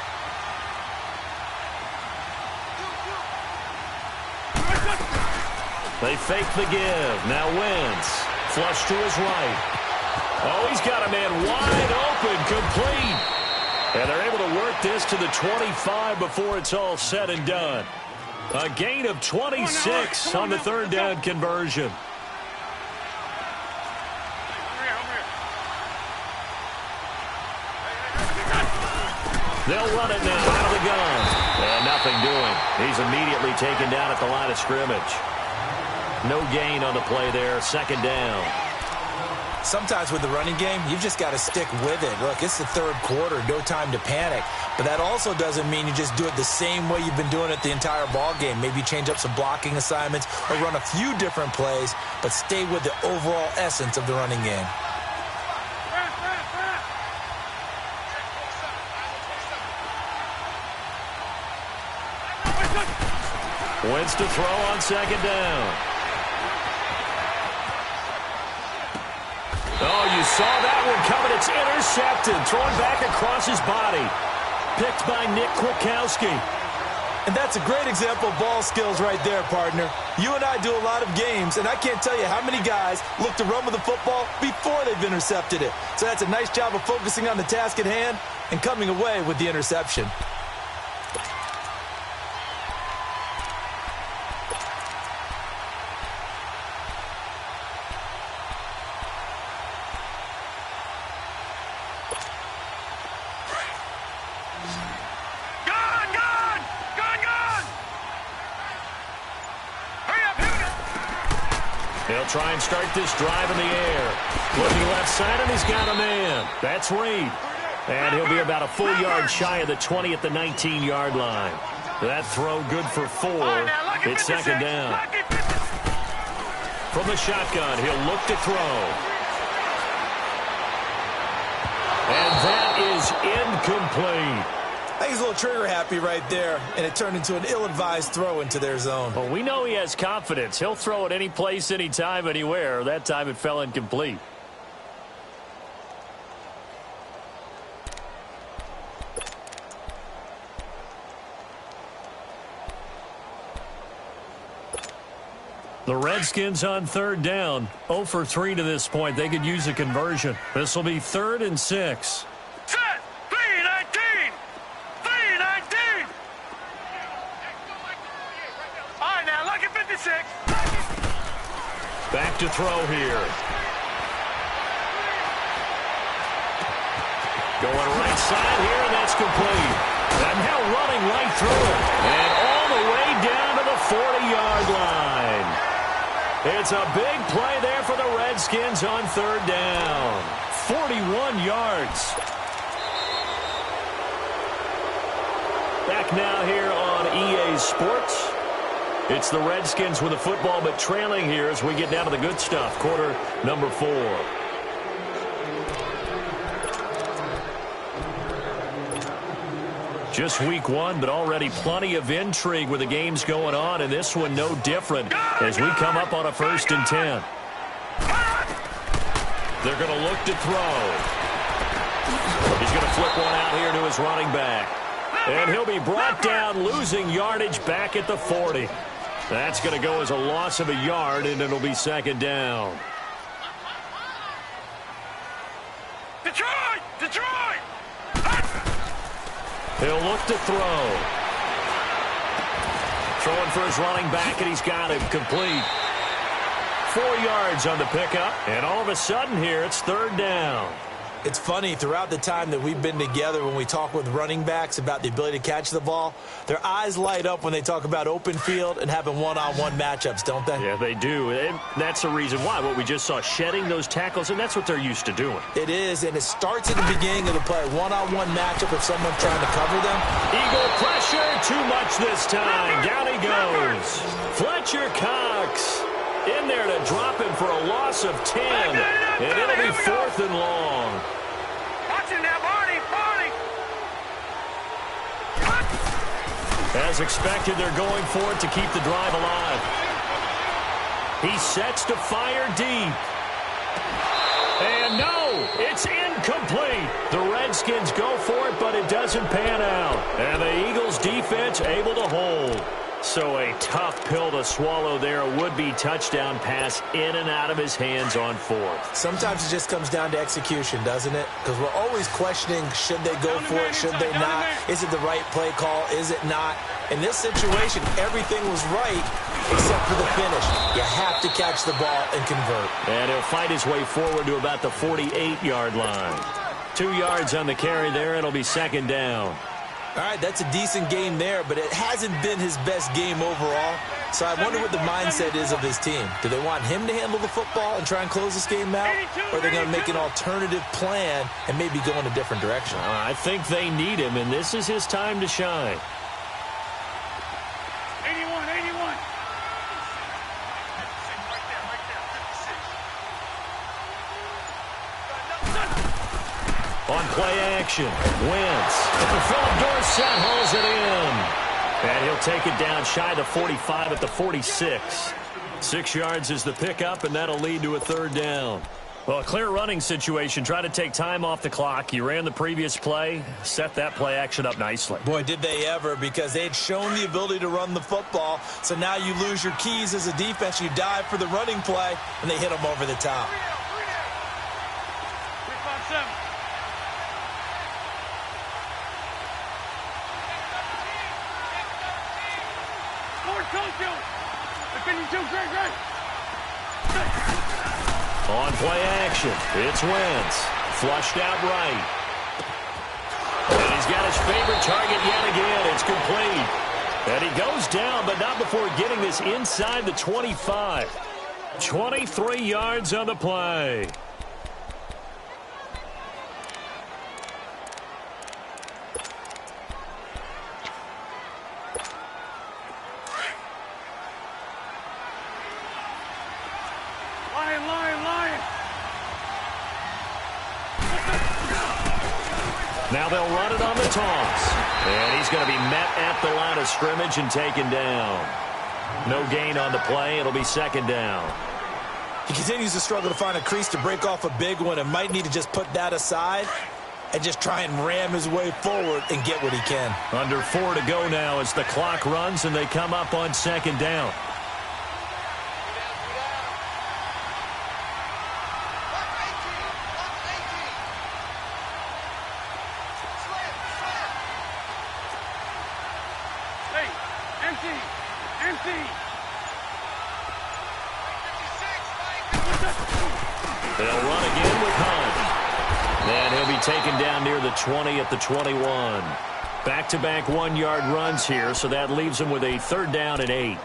They fake the give. Now Wentz. Flush to his right. Oh, he's got a man wide open, complete. And they're able to work this to the 25 before it's all said and done. A gain of 26 on the third down conversion. They'll run it now out of the gun. And nothing doing. He's immediately taken down at the line of scrimmage. No gain on the play there. Second down. Sometimes with the running game, you've just got to stick with it. Look, it's the third quarter, no time to panic. But that also doesn't mean you just do it the same way you've been doing it the entire ball game. Maybe change up some blocking assignments or run a few different plays, but stay with the overall essence of the running game. Wentz to throw on second down. Oh, you saw that one coming. It's intercepted. Thrown back across his body. Picked by Nick Kwiatkowski. And that's a great example of ball skills right there, partner. You and I do a lot of games, and I can't tell you how many guys look to run with the football before they've intercepted it. So that's a nice job of focusing on the task at hand and coming away with the interception. They'll try and start this drive in the air. Looking left side, and he's got a man. That's Reed. And he'll be about a full yard shy of the 20 at the 19-yard line. That throw good for 4. It's second down. From the shotgun, he'll look to throw. And that is incomplete. I think he's a little trigger happy right there, and it turned into an ill-advised throw into their zone. Well, we know he has confidence. He'll throw it any place, anytime, anywhere. That time it fell incomplete. The Redskins on third down. 0 for 3 to this point. They could use a conversion. This will be 3rd and 6. Back to throw here. Going right side here, and that's complete. And now running right through it. And all the way down to the 40-yard line. It's a big play there for the Redskins on third down. 41 yards. Back now here on EA Sports. It's the Redskins with the football, but trailing here as we get down to the good stuff. Quarter number 4. Just week 1, but already plenty of intrigue with the games going on, and this one no different as we come up on a 1st and 10. They're going to look to throw. He's going to flip one out here to his running back. And he'll be brought down, losing yardage back at the 40. That's going to go as a loss of a yard, and it'll be second down. Detroit! Detroit! He'll look to throw. Throwing for his running back, and he's got him complete. 4 yards on the pickup, and all of a sudden here, it's third down. It's funny, throughout the time that we've been together, when we talk with running backs about the ability to catch the ball, their eyes light up when they talk about open field and having one-on-one matchups, don't they? Yeah, they do. And that's the reason why. What we just saw, shedding those tackles, and that's what they're used to doing. It is, and it starts at the beginning of the play. One-on-one matchup if someone's trying to cover them. Eagle pressure, too much this time. Down he goes. Fletcher Cox in there to drop him for a loss of 10. And it'll be 4th and long. Watch him now, Barney! As expected, they're going for it to keep the drive alive. He sets to fire deep. And no, it's incomplete. The Redskins go for it, but it doesn't pan out. And the Eagles defense able to hold. So a tough pill to swallow there. A would-be touchdown pass in and out of his hands on 4th. Sometimes it just comes down to execution, doesn't it? Because we're always questioning, should they go for it, should they not? Is it the right play call, is it not? In this situation, everything was right except for the finish. You have to catch the ball and convert. And he'll fight his way forward to about the 48-yard line. 2 yards on the carry there. It'll be second down. All right, that's a decent game there, but it hasn't been his best game overall. So I wonder what the mindset is of his team. Do they want him to handle the football and try and close this game out? Or are they going to make an alternative plan and maybe go in a different direction? I think they need him, and this is his time to shine. 81. On play action, Wentz. And Philip Dorsett hauls it in. And he'll take it down shy to 45 at the 46. 6 yards is the pickup, and that'll lead to a third down. Well, a clear running situation. Try to take time off the clock. You ran the previous play, set that play action up nicely. Boy, did they ever, because they had shown the ability to run the football. So now you lose your keys as a defense. You dive for the running play, and they hit them over the top. On play action, it's Wentz. Flushed out right. And he's got his favorite target yet again. It's complete. And he goes down, but not before getting this inside the 25. 23 yards on the play. Now they'll run it on the toss. And he's going to be met at the line of scrimmage and taken down. No gain on the play. It'll be second down. He continues to struggle to find a crease to break off a big one and might need to just put that aside and just try and ram his way forward and get what he can. Under 4 to go now as the clock runs and they come up on second down. They'll run again with Hunt. And he'll be taken down near the 20 at the 21. Back-to-back 1-yard runs here, so that leaves him with a 3rd down and 8.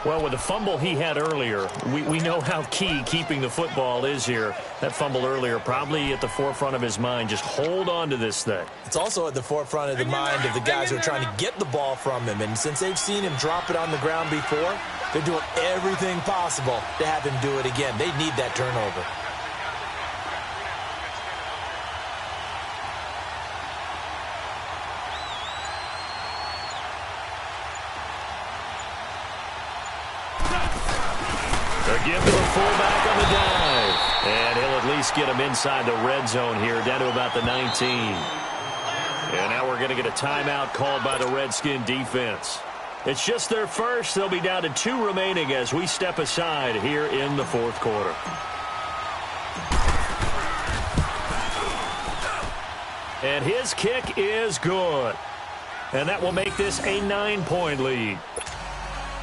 Well, with the fumble he had earlier, we know how key keeping the football is here. That fumble earlier probably at the forefront of his mind. Just hold on to this thing. It's also at the forefront of the mind of the guys who are trying to get the ball from him. And since they've seen him drop it on the ground before, they're doing everything possible to have him do it again. They need that turnover. Give to the fullback on the dive. And he'll at least get him inside the red zone here, down to about the 19. And now we're going to get a timeout called by the Redskin defense. It's just their first. They'll be down to 2 remaining as we step aside here in the 4th quarter. And his kick is good. And that will make this a 9-point lead.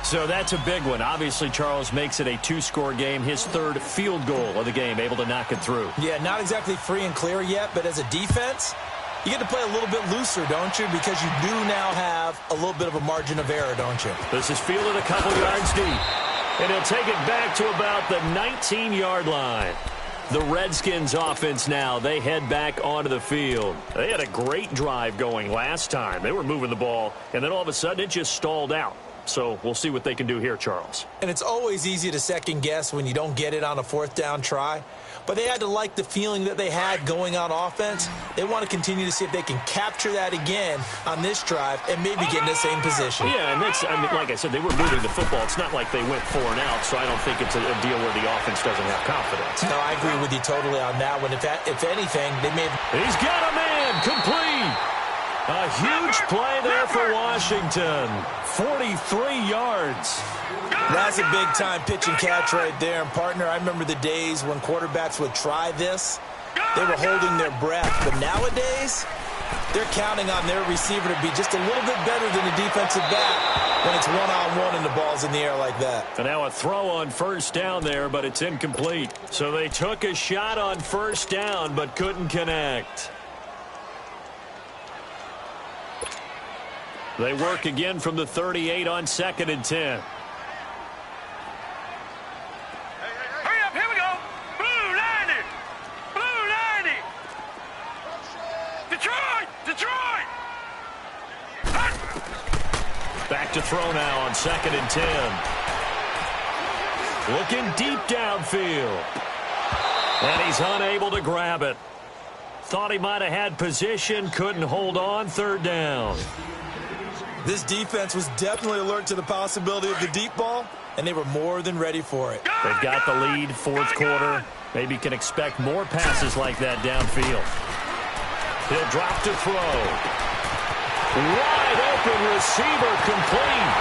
So that's a big one. Obviously, Charles makes it a 2-score game. His 3rd field goal of the game, able to knock it through. Yeah, not exactly free and clear yet, but as a defense, you get to play a little bit looser, don't you? Because you do now have a little bit of a margin of error, don't you? This is fielded a couple yards deep. And he'll take it back to about the 19-yard line. The Redskins offense now, they head back onto the field. They had a great drive going last time. They were moving the ball, and then all of a sudden it just stalled out. So we'll see what they can do here, Charles. And it's always easy to second guess when you don't get it on a 4th down try. But they had to like the feeling that they had going on offense. They want to continue to see if they can capture that again on this drive and maybe get in the same position. Yeah, and that's, I mean, like I said, they were moving the football. It's not like they went 4 and out, so I don't think it's a deal where the offense doesn't have confidence. No, I agree with you totally on that one. If anything, they may have... He's got a man complete. A huge play there for Washington. 43 yards. That's a big-time pitch and catch right there. And, partner, I remember the days when quarterbacks would try this. They were holding their breath. But nowadays, they're counting on their receiver to be just a little bit better than the defensive back when it's one-on-one and the ball's in the air like that. And now a throw on 1st down there, but it's incomplete. So they took a shot on 1st down, but couldn't connect. They work again from the 38 on 2nd and 10. Hurry up, here we go. Blue 90. Blue 90. Detroit. Back to throw now on 2nd and 10. Looking deep downfield. And he's unable to grab it. Thought he might have had position, couldn't hold on, 3rd down. This defense was definitely alert to the possibility of the deep ball, and they were more than ready for it. They've got the lead, 4th quarter. Maybe can expect more passes like that downfield. He'll drop to throw. Wide open receiver complete.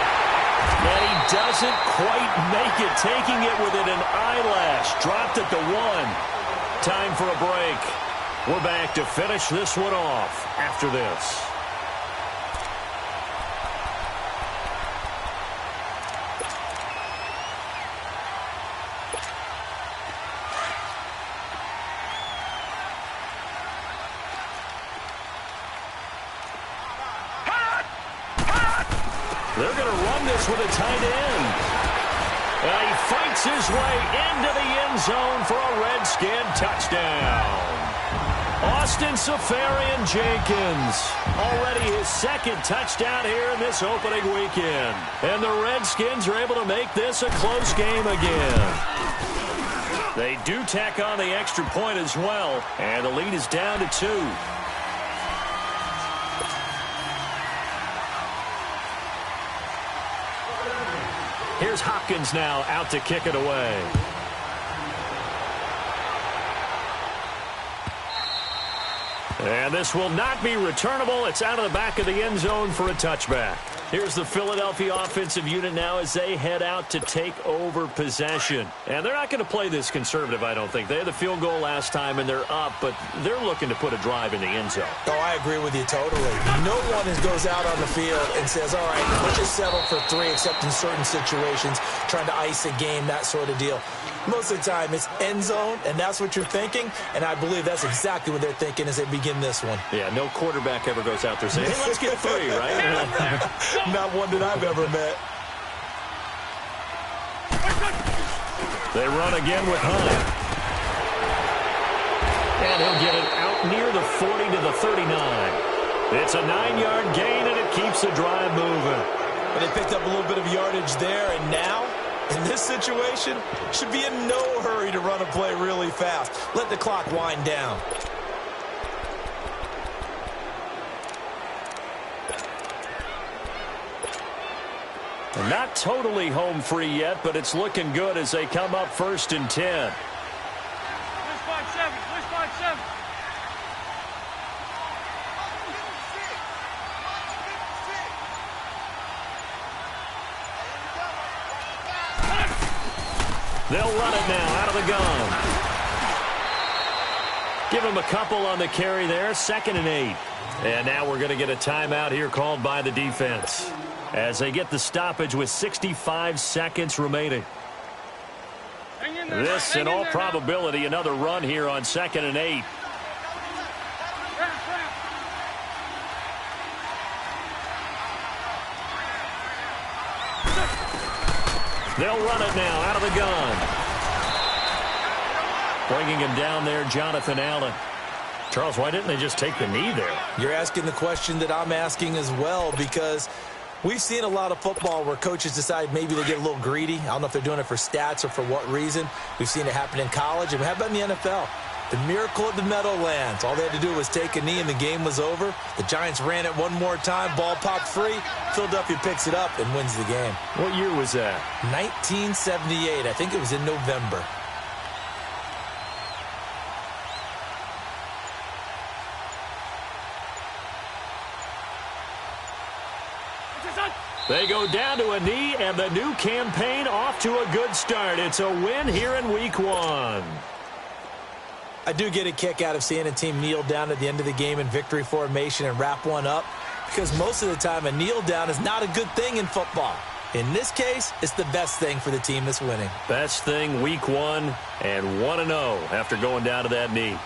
And he doesn't quite make it, taking it within an eyelash. Dropped at the 1. Time for a break. We're back to finish this one off after this. They're going to run this with a tight end. He fights his way into the end zone for a Redskin touchdown. Austin Safarian-Jenkins, already his second touchdown here in this opening weekend. And the Redskins are able to make this a close game again. They do tack on the extra point as well, and the lead is down to 2. Here's Hopkins now out to kick it away. And this will not be returnable. It's out of the back of the end zone for a touchback. Here's the Philadelphia offensive unit now as they head out to take over possession. And they're not going to play this conservative, I don't think. They had the field goal last time, and they're up, but they're looking to put a drive in the end zone. Oh, I agree with you totally. No one goes out on the field and says, all right, let's just settle for 3, except in certain situations, trying to ice a game, that sort of deal. Most of the time, it's end zone, and that's what you're thinking, and I believe that's exactly what they're thinking as they begin this one. Yeah, no quarterback ever goes out there saying, hey, let's get 3, right? Not one that I've ever met. They run again with Hunt. And he'll get it out near the 40 to the 39. It's a 9-yard gain, and it keeps the drive moving. And they picked up a little bit of yardage there, and now, in this situation, should be in no hurry to run a play really fast. Let the clock wind down. Not totally home free yet, but it's looking good as they come up 1st and 10. Push 5-7. Push 5-7. They'll run it now out of the gun. Give him a couple on the carry there. 2nd and 8. And now we're going to get a timeout here called by the defense as they get the stoppage with 65 seconds remaining. This, in all probability, another run here on 2nd and 8. They'll run it now out of the gun. Bringing him down there, Jonathan Allen. Charles, why didn't they just take the knee there? You're asking the question that I'm asking as well, because we've seen a lot of football where coaches decide maybe they get a little greedy. I don't know if they're doing it for stats or for what reason. We've seen it happen in college, and how about in the NFL? The miracle of the Meadowlands. All they had to do was take a knee, and the game was over. The Giants ran it one more time. Ball popped free. Philadelphia picks it up and wins the game. What year was that? 1978. I think it was in November. They go down to a knee, and the new campaign off to a good start. It's a win here in Week 1. I do get a kick out of seeing a team kneel down at the end of the game in victory formation and wrap one up, because most of the time a kneel down is not a good thing in football. In this case, it's the best thing for the team that's winning. Best thing Week 1 and 1-0 after going down to that knee.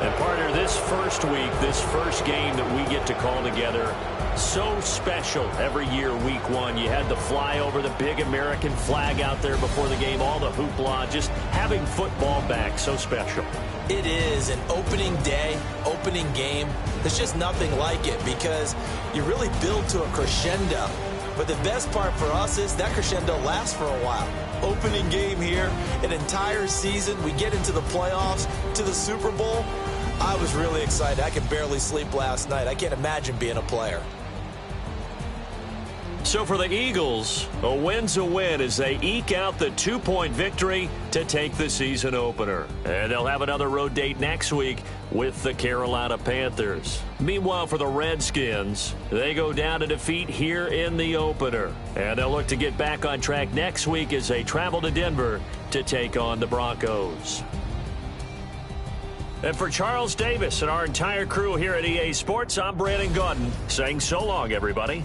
And partner, this first week, this first game that we get to call together, so special every year, Week 1. You had the flyover, the big American flag out there before the game, all the hoopla, just having football back, so special. It is an opening day, opening game. There's just nothing like it because you really build to a crescendo. But the best part for us is that crescendo lasts for a while. Opening game here, an entire season. We get into the playoffs, to the Super Bowl. I was really excited. I could barely sleep last night. I can't imagine being a player. So for the Eagles, a win's a win as they eke out the 2-point victory to take the season opener. And they'll have another road date next week with the Carolina Panthers. Meanwhile, for the Redskins, they go down to defeat here in the opener. And they'll look to get back on track next week as they travel to Denver to take on the Broncos. And for Charles Davis and our entire crew here at EA Sports, I'm Brandon Gaudin saying so long, everybody.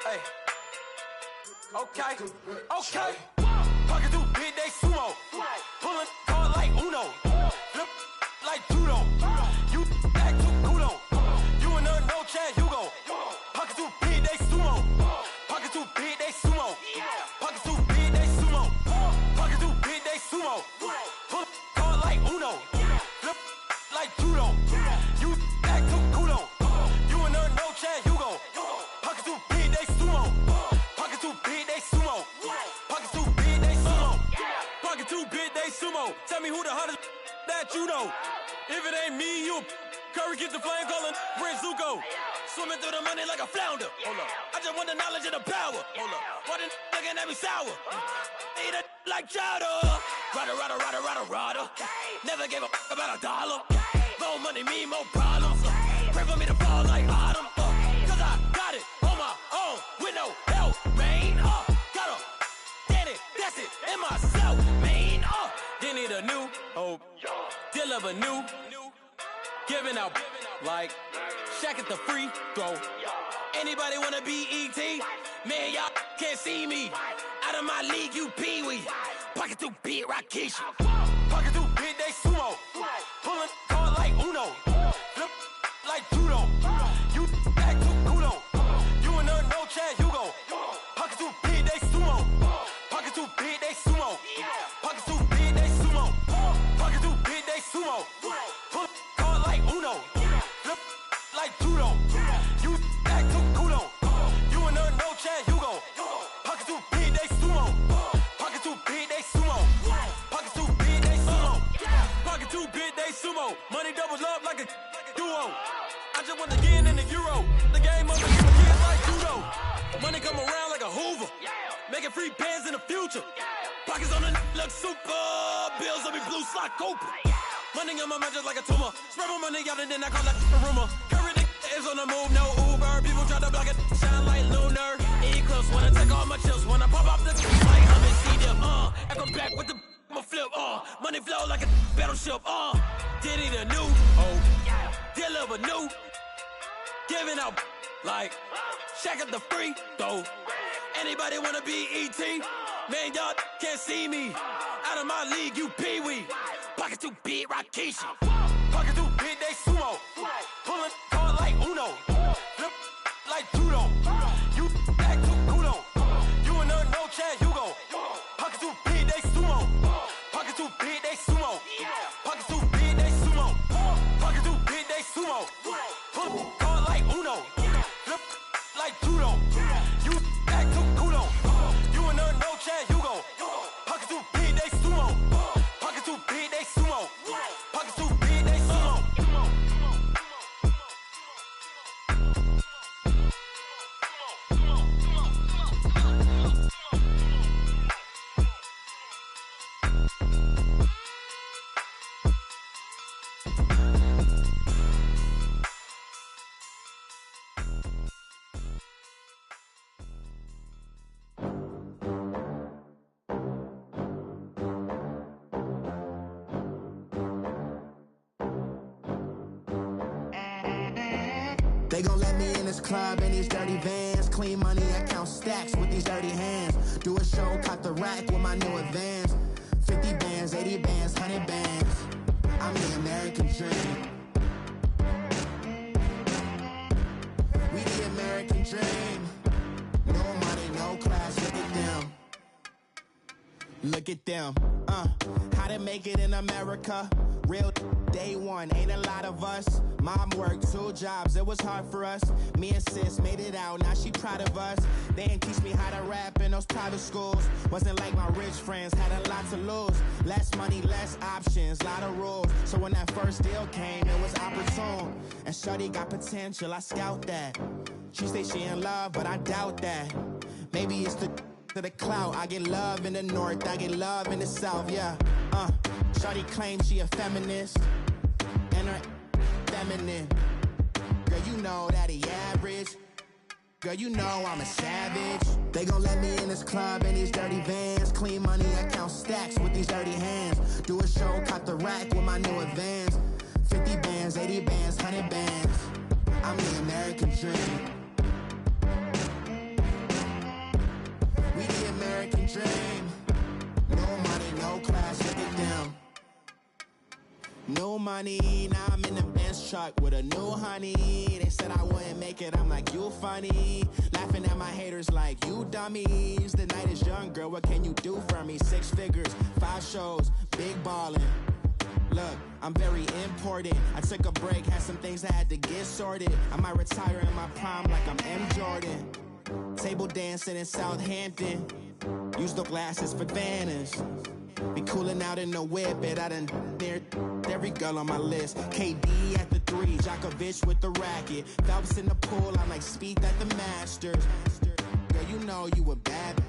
Hey. Okay. Pocket through big day sumo. Pulling hard like Uno. Flip like judo. You act too kudo. You and her no chance, you go. Pocket through big day sumo. Pocket through big day sumo. Pocket through big day sumo. Pocket through big day sumo. Pull hard like Uno. Flip like judo. You act too kudo. You and her no chance, you go. Pocket through big day sumo. Pocket through big day sumo. Pocket through big day sumo. Pocket through big day sumo. Tell me who the hottest that you know. If it ain't me, you Curry get the flame calling Prince Zuko. Swimming through the money like a flounder. Hold up. I just want the knowledge and the power. Hold up. Why the looking at me sour? Eat it like chowder. Rada. Never gave a about $1. More money, me, more problems. Pray for me to fall like autumn. Cause I got it on my own with no help, man. Gotta get it, that's it, in myself, man. They need a new hope, deal of a new, giving out like Shaq at the free throw. Anybody wanna be E.T.? Man, y'all can't see me. Out of my league, you pee-wee. Pocket through beat Rakishi. Pocket through big day sumo. Pulling hard like Uno. Flip like judo. You act too kudo. You and her no chance, you go. Pocket through big day sumo. Pocket through big day sumo. Pocket through big day sumo. Pocket through big day sumo. Pull hard like Uno. Flip like judo. You act too kudo. You and her no chance, you go. Pocket through big day sumo. Pocket through big day sumo. Pocket through big day sumo. Pocket through big day sumo. Money doubles up like a duo. I just want the yen and the euro. The game of the kids like judo. Money come around like a Hoover. Making free bands in the future. Pockets on the look super. Bills on me blue slot Cooper. Money on my mind just like a tumor. Spread my money out and then I call that a rumor. Curry is on the move, no Uber. People try to block it, shine like lunar. Eclipse wanna take all my chips, wanna pop up the like I'm in CD. I come back with the flip. Money flow like a battleship. Diddy the new hope, deliver new, giving out like Shaq at the free throw. Anybody wanna be E.T.? Man, y'all can't see me. Out of my league, you pee-wee. Pocket too big, Rakishi. Pocket too big, they sumo. Pulling hard like Uno. Flip like judo. You act too kudo. You and her no chance, you go. Pocket too big, they sumo. Pocket too big, they sumo. Pocket too big, they sumo. Pocket too big, they sumo. Pull hard like Uno. Flip like judo. You act too kudo. You and her no chance, you go. Pocket too big, they sumo. Pocket too big, they sumo. Pocket too big, they sumo. They gon' let me in this club in these dirty vans. Clean money, I count stacks with these dirty hands. Do a show, caught the rack with my new advance. 50 bands, 80 bands, 100 bands. I'm the American dream. We the American dream. No money, no class, look at them. Look at them, how to make it in America. Real day one, ain't a lot of us. Mom worked 2 jobs, it was hard for us. Me and sis made it out, now she proud of us. They didn't teach me how to rap in those private schools. Wasn't like my rich friends, had a lot to lose. Less money, less options, lot of rules. So when that first deal came, it was opportune. And shorty got potential, I scout that. She say she in love, but I doubt that. Maybe it's to the clout. I get love in the north, I get love in the south, yeah. Shorty claims she a feminist, and her feminine. Girl, you know that he average. Girl, you know I'm a savage. They gon' let me in this club in these dirty vans. Clean money, I count stacks with these dirty hands. Do a show, caught the rack with my new advance. 50 bands, 80 bands, 100 bands. I'm the American dream. We the American dream. No money, no class, look at them. No money, now I'm in the Benz truck with a new honey. They said I wouldn't make it, I'm like, you funny. Laughing at my haters like, you dummies. The night is young, girl, what can you do for me? 6 figures, 5 shows, big ballin'. Look, I'm very important. I took a break, had some things I had to get sorted. I might retire in my prime like I'm M. Jordan. Table dancing in Southampton. Use the glasses for Vannas. Be cooling out in the whip, it I done near every girl on my list. KD at the 3, Djokovic with the racket. Phelps in the pool, I'm like Speed at the Masters. Girl, you know you a bad.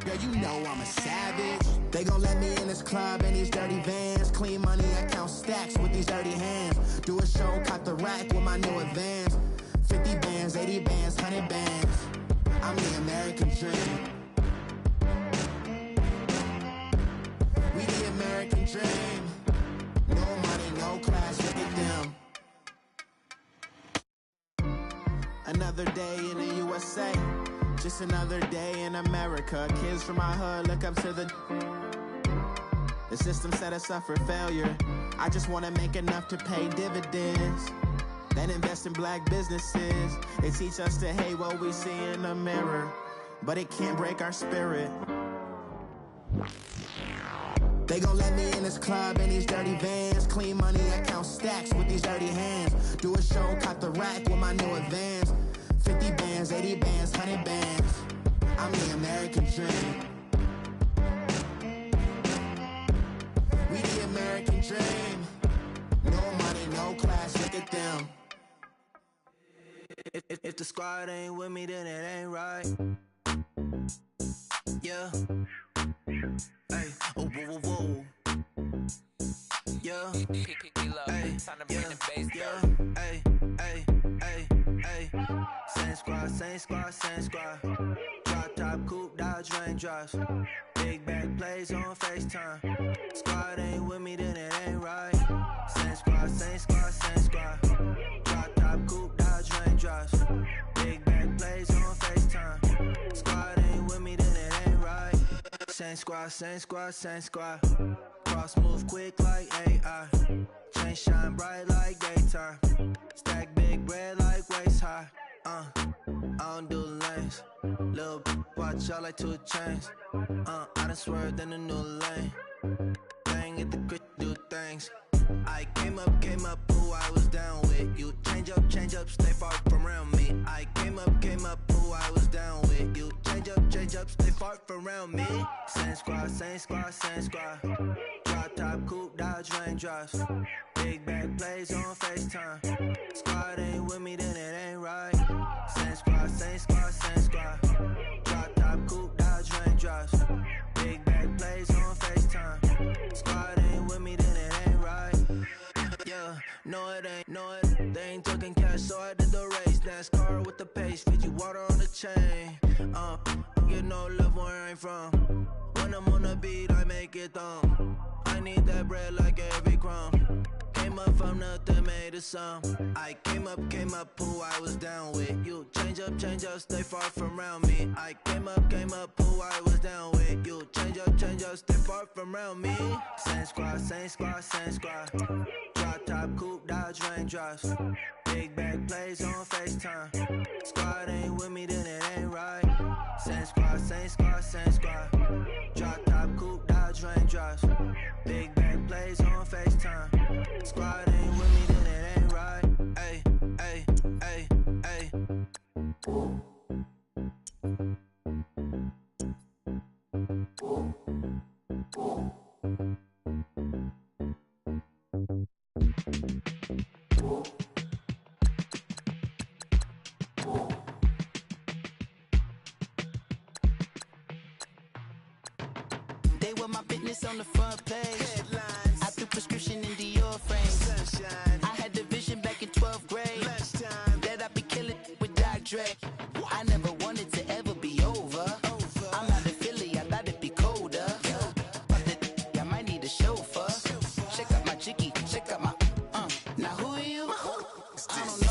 Girl, you know I'm a savage. They gon' let me in this club in these dirty vans. Clean money, I count stacks with these dirty hands. Do a show, caught the rack with my new advance. 50 bands, 80 bands, 100 bands. I'm the American dream. We the American dream. No money, no class, look at them. Another day in the USA. Just another day in America. Kids from my hood look up to the system set us up for failure. I just wanna make enough to pay dividends. Then invest in black businesses. They teach us to hate what we see in the mirror, but it can't break our spirit. They gon' let me in this club in these dirty vans. Clean money, I count stacks with these dirty hands. Do a show, caught the rack with my new advance. 50 bands, 80 bands, 100 bands. I'm the American dream. We the American dream. No money, no class, look at them. If the squad ain't with me, then it ain't right. Yeah. Hey, oh, whoa, whoa, whoa. Yeah. Hey, yeah. Hey, hey, hey, hey. Same squad, same squad, same squad. Drop top, coupe, Dodge raindrops. Big back plays on FaceTime. Squad ain't with me, then it ain't right. Same squad, same squad, same squad. Drop top, coupe, Dodge raindrops. Big back plays on FaceTime. Squad ain't with me, then it ain't right. Same squad, same squad, same squad. Cross move quick like AI. Chain shine bright like daytime. Stack big bread like waist high. I don't do lanes. Lil' watch out like 2 chains. I done swerved in a new lane. Bang at the crit, do things. I came up, who I was down with. You change up, stay far from around me. I came up, who I was down with. You change up, stay far from around me. Same squad, same squad, same squad. Drop top, coupe, Dodge raindrops. Big back plays on FaceTime. Squad ain't with me, then it ain't right. Same squad, same squad, same squad. Drop top, coupe, Dodge raindrops. Big back plays on FaceTime. Squad ain't with me, then it ain't right. Yeah, no it ain't, no it. They ain't talking cash, so I did the race. NASCAR with the pace, feed you water on the chain. Get no love where I ain't from. When I'm on the beat, I make it thumb. I need that bread like every crumb. Came came up from nothing, made a song. I came up, who I was down with. You change up, stay far from around me. I came up, who I was down with. You change up, stay far from around me. Same squad. Drop top, coupe, dodge, raindrops. Big bag plays on FaceTime. Squad ain't with me, then it ain't right. Same squad. Drop top, coupe, dodge, raindrops. Big bag plays on FaceTime. Squad ain't with me, then it ain't right. Ay. They were my business on the front page. Headlines. I threw prescription in Dior frames. Sunshine. I had the vision back in 12th grade. Lunchtime. That I'd be killing with Dr. Dre. I never wanted to ever be over. I'm out of Philly, I thought it'd be colder. But I might need a chauffeur. Check out my chicky, check out my Now who are you? I don't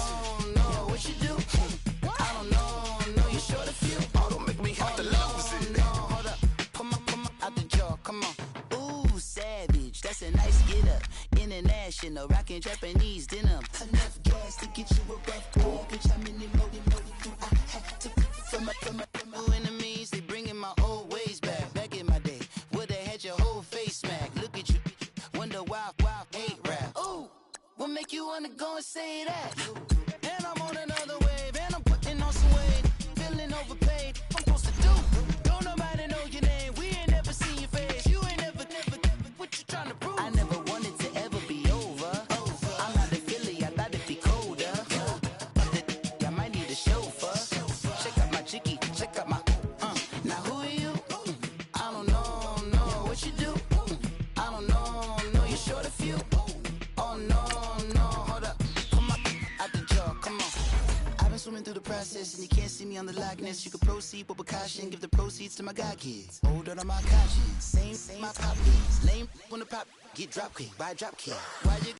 know what you do. I don't know you short a few. Oh, don't make me have to lose it. No, hold up. Come on, out the jaw, come on. Ooh, savage, that's a nice get up. International, rockin' Japanese denim. Enough gas to get you a rough call. Bitch, I'm in the mode. I had to from my enemies, they bringing my old ways back. Back in my day, would've had your whole face smacked. Look at you, wonder why hate rap. Ooh, what make you wanna go and say that? And I'm on another wave, and I'm putting on some weight. Feeling overpaid, I'm supposed to do. Don't nobody know your name, we ain't never seen your face. You ain't never, what you trying to prove? I never wanted to ever be over. I'm out of Philly, I thought it'd be colder. But I might need a chauffeur. Check out my chicky, check out my Now who are you? I don't know what you do. I don't know you're short a few. Oh no, hold up. Come on, out the jaw, come on. I've been swimming through the process and you can't see me on the Loch Ness. You can proceed with precaution, give the proceeds to my god kids. Older on my conscience, same my pop kids. Lame when the pop get drop kick, buy drop kick. Why you